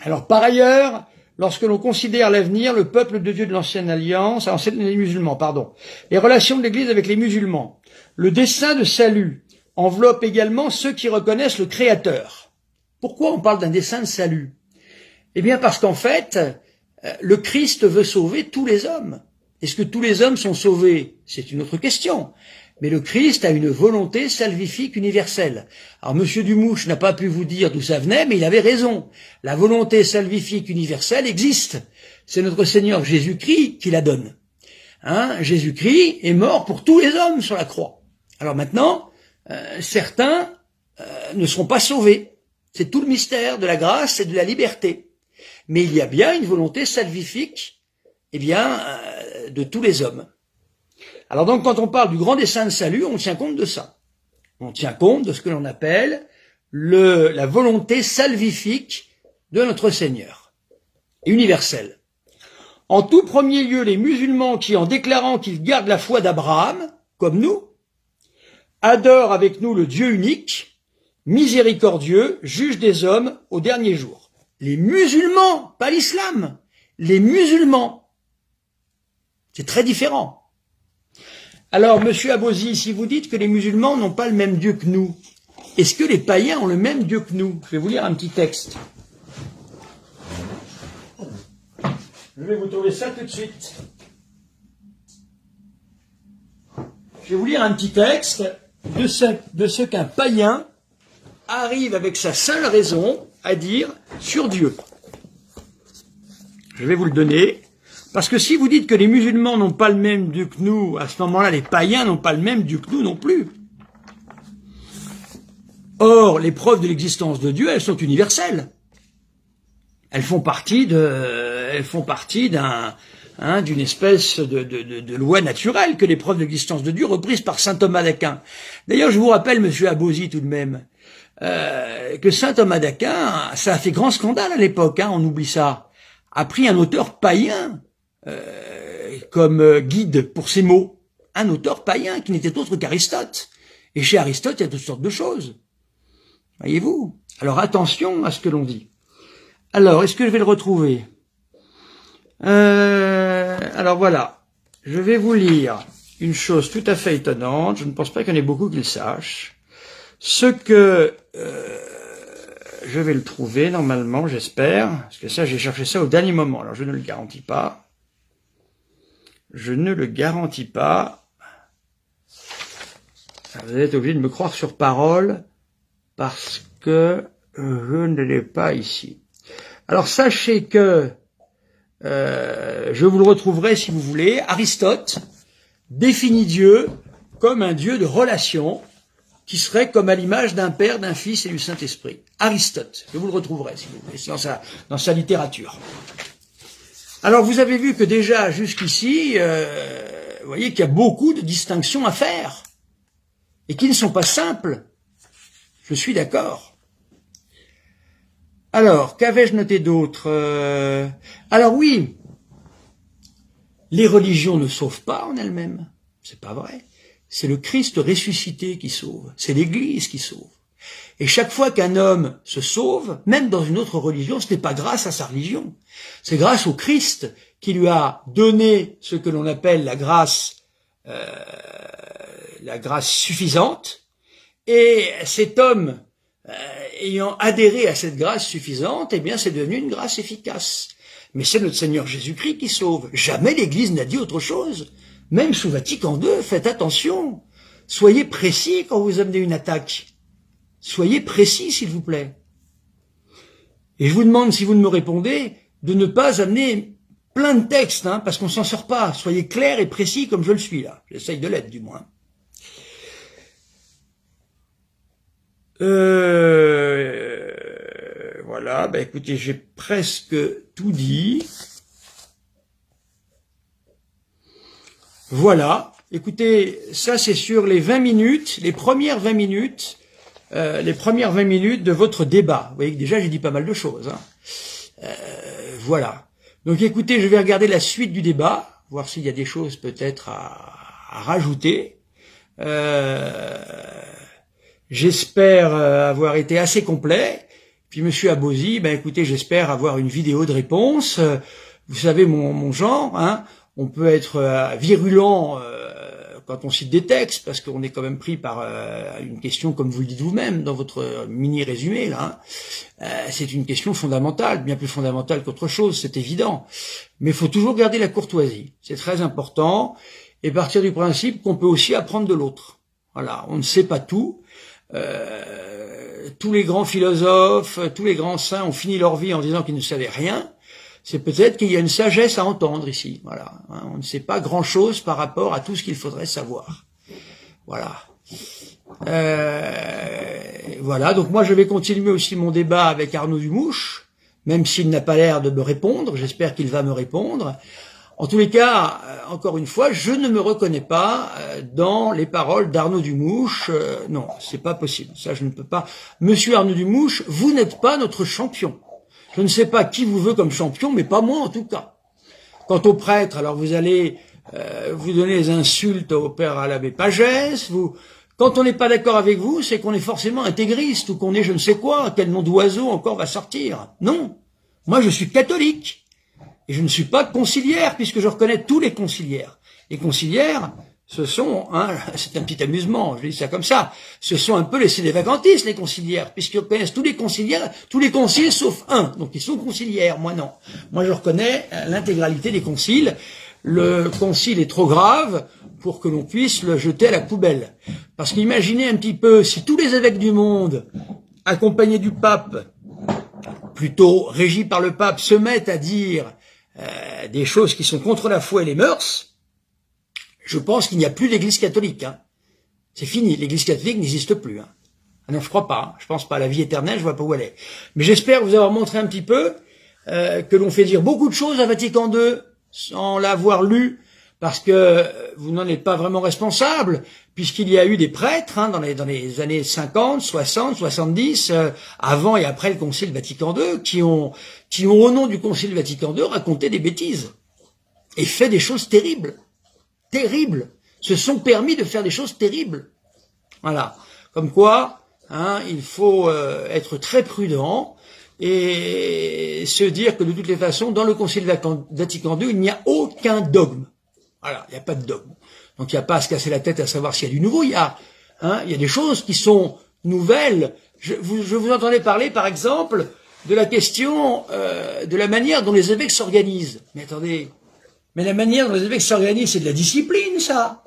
Alors par ailleurs, lorsque l'on considère l'avenir, le peuple de Dieu de l'ancienne alliance, les musulmans, pardon, les relations de l'Église avec les musulmans, le dessein de salut enveloppe également ceux qui reconnaissent le Créateur. Pourquoi on parle d'un dessein de salut? Eh bien parce qu'en fait, le Christ veut sauver tous les hommes. Est-ce que tous les hommes sont sauvés? C'est une autre question. Mais le Christ a une volonté salvifique universelle. Alors Monsieur Dumouche n'a pas pu vous dire d'où ça venait, mais il avait raison. La volonté salvifique universelle existe. C'est notre Seigneur Jésus-Christ qui la donne. Jésus-Christ est mort pour tous les hommes sur la croix. Alors maintenant, certains ne seront pas sauvés. C'est tout le mystère de la grâce et de la liberté. Mais il y a bien une volonté salvifique, de tous les hommes. Alors donc, quand on parle du grand dessein de salut, on tient compte de ça. On tient compte de ce que l'on appelle la volonté salvifique de notre Seigneur, universelle. En tout premier lieu, les musulmans qui, en déclarant qu'ils gardent la foi d'Abraham, comme nous, adorent avec nous le Dieu unique, miséricordieux, juge des hommes au dernier jour. Les musulmans, pas l'islam, les musulmans. C'est très différent. Alors, Monsieur Abosi, si vous dites que les musulmans n'ont pas le même Dieu que nous, est-ce que les païens ont le même Dieu que nous? Je vais vous lire un petit texte. Je vais vous trouver ça tout de suite. Je vais vous lire un petit texte de ce qu'un païen arrive avec sa seule raison à dire sur Dieu. Je vais vous le donner. Parce que si vous dites que les musulmans n'ont pas le même Dieu que nous, à ce moment-là, les païens n'ont pas le même Dieu que nous non plus. Or, les preuves de l'existence de Dieu, elles sont universelles. Elles font partie d'une espèce de loi naturelle que les preuves de l'existence de Dieu reprises par saint Thomas d'Aquin. D'ailleurs, je vous rappelle, Monsieur Abosi, tout de même, que saint Thomas d'Aquin, ça a fait grand scandale à l'époque, on oublie ça, a pris un auteur païen comme guide pour ses mots. Un auteur païen qui n'était autre qu'Aristote. Et chez Aristote, il y a toutes sortes de choses. Voyez-vous? Alors attention à ce que l'on dit. Alors, est-ce que je vais le retrouver? Alors voilà. Je vais vous lire une chose tout à fait étonnante. Je ne pense pas qu'il y en ait beaucoup qui le sachent. Ce que... je vais le trouver normalement, j'espère. Parce que ça, j'ai cherché ça au dernier moment. Alors, je ne le garantis pas. Je ne le garantis pas. Vous allez être obligé de me croire sur parole parce que je ne l'ai pas ici. Alors sachez que je vous le retrouverai si vous voulez. Aristote définit Dieu comme un Dieu de relation qui serait comme à l'image d'un Père, d'un Fils et du Saint-Esprit. Aristote, je vous le retrouverai si vous voulez, dans sa littérature. Alors vous avez vu que déjà jusqu'ici, vous voyez qu'il y a beaucoup de distinctions à faire et qui ne sont pas simples. Je suis d'accord. Alors, qu'avais-je noté d'autre? Alors oui, les religions ne sauvent pas en elles-mêmes. C'est pas vrai. C'est le Christ ressuscité qui sauve. C'est l'Église qui sauve. Et chaque fois qu'un homme se sauve, même dans une autre religion, ce n'est pas grâce à sa religion. C'est grâce au Christ qui lui a donné ce que l'on appelle la grâce suffisante. Et cet homme, ayant adhéré à cette grâce suffisante, eh bien, c'est devenu une grâce efficace. Mais c'est notre Seigneur Jésus-Christ qui sauve. Jamais l'Église n'a dit autre chose. Même sous Vatican II, faites attention. Soyez précis quand vous amenez une attaque. Soyez précis, s'il vous plaît. Et je vous demande, si vous ne me répondez, de ne pas amener plein de textes, parce qu'on s'en sort pas. Soyez clair et précis comme je le suis là. J'essaye de l'être, du moins. Voilà, écoutez, j'ai presque tout dit. Voilà. Écoutez, ça c'est sur les 20 minutes, les premières 20 minutes de votre débat. Vous voyez que déjà j'ai dit pas mal de choses. Voilà. Donc écoutez, je vais regarder la suite du débat, voir s'il y a des choses peut-être à rajouter. J'espère avoir été assez complet. Puis Monsieur Abosi, ben écoutez, j'espère avoir une vidéo de réponse. Vous savez mon genre, hein. On peut être virulent quand on cite des textes, parce qu'on est quand même pris par une question, comme vous le dites vous-même dans votre mini-résumé, là. C'est une question fondamentale, bien plus fondamentale qu'autre chose, c'est évident. Mais il faut toujours garder la courtoisie, c'est très important, et partir du principe qu'on peut aussi apprendre de l'autre. Voilà, on ne sait pas tout. Tous les grands philosophes, tous les grands saints ont fini leur vie en disant qu'ils ne savaient rien. C'est peut-être qu'il y a une sagesse à entendre ici. Voilà, on ne sait pas grand-chose par rapport à tout ce qu'il faudrait savoir. Voilà. Voilà, donc moi je vais continuer aussi mon débat avec Arnaud Dumouche, même s'il n'a pas l'air de me répondre, j'espère qu'il va me répondre. En tous les cas, encore une fois, je ne me reconnais pas dans les paroles d'Arnaud Dumouche. Non, c'est pas possible, ça je ne peux pas. Monsieur Arnaud Dumouche, vous n'êtes pas notre champion. Je ne sais pas qui vous veut comme champion, mais pas moi en tout cas. Quant aux prêtres, alors vous allez vous donner les insultes au père à l'abbé Pagès. Quand on n'est pas d'accord avec vous, c'est qu'on est forcément intégriste ou qu'on est je ne sais quoi. Quel nom d'oiseau encore va sortir? Non, moi je suis catholique et je ne suis pas conciliaire puisque je reconnais tous les conciliaires. Les conciliaires, ce sont, c'est un petit amusement, je dis ça comme ça, ce sont un peu les sédévacantistes, les conciliaires, puisqu'ils connaissent tous les conciliaires, tous les conciles sauf un, donc ils sont conciliaires, moi non. Moi je reconnais l'intégralité des conciles. Le concile est trop grave pour que l'on puisse le jeter à la poubelle. Parce qu'imaginez un petit peu, si tous les évêques du monde, accompagnés du pape, plutôt régis par le pape, se mettent à dire des choses qui sont contre la foi et les mœurs, je pense qu'il n'y a plus d'église catholique. Hein. C'est fini, l'église catholique n'existe plus. Hein. Ah non, je crois pas. Hein. Je pense pas à la vie éternelle, je vois pas où elle est. Mais j'espère vous avoir montré un petit peu que l'on fait dire beaucoup de choses à Vatican II sans l'avoir lu, parce que vous n'en êtes pas vraiment responsable, puisqu'il y a eu des prêtres dans les années 50, 60, 70, avant et après le Concile Vatican II, qui ont au nom du Concile Vatican II raconté des bêtises et fait des choses terribles. Terribles, se sont permis de faire des choses terribles. Voilà, comme quoi, il faut être très prudent et se dire que de toutes les façons, dans le Concile Vatican II, il n'y a aucun dogme. Voilà, il n'y a pas de dogme. Donc il n'y a pas à se casser la tête à savoir s'il y a du nouveau. Il y a des choses qui sont nouvelles. Je vous entendais parler, par exemple, de la question de la manière dont les évêques s'organisent. Mais attendez. Mais la manière dont les évêques s'organisent, c'est de la discipline, ça.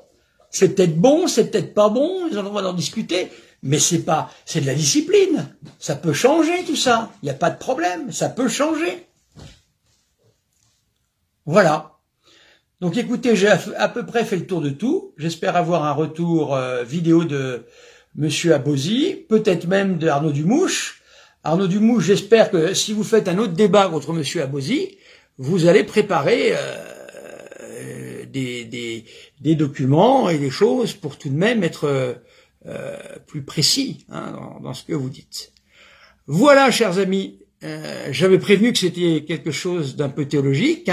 C'est peut-être bon, c'est peut-être pas bon, on va en discuter, mais c'est de la discipline. Ça peut changer, tout ça. Il n'y a pas de problème, ça peut changer. Voilà. Donc écoutez, j'ai à peu près fait le tour de tout. J'espère avoir un retour vidéo de Monsieur Abosi, peut-être même de Arnaud Dumouche. Arnaud Dumouche, j'espère que si vous faites un autre débat contre Monsieur Abosi, vous allez préparer des documents et des choses pour tout de même être plus précis dans ce que vous dites. Voilà, chers amis, j'avais prévenu que c'était quelque chose d'un peu théologique,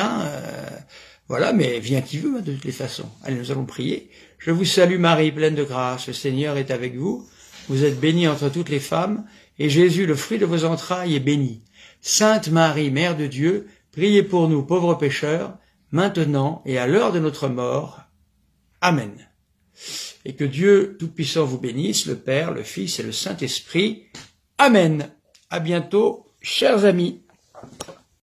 voilà, mais vient qui veut de toutes les façons. Allez, nous allons prier. Je vous salue Marie, pleine de grâce, le Seigneur est avec vous. Vous êtes bénie entre toutes les femmes, et Jésus, le fruit de vos entrailles, est béni. Sainte Marie, Mère de Dieu, priez pour nous pauvres pécheurs, maintenant et à l'heure de notre mort. Amen. Et que Dieu Tout-Puissant vous bénisse, le Père, le Fils et le Saint-Esprit. Amen. À bientôt, chers amis.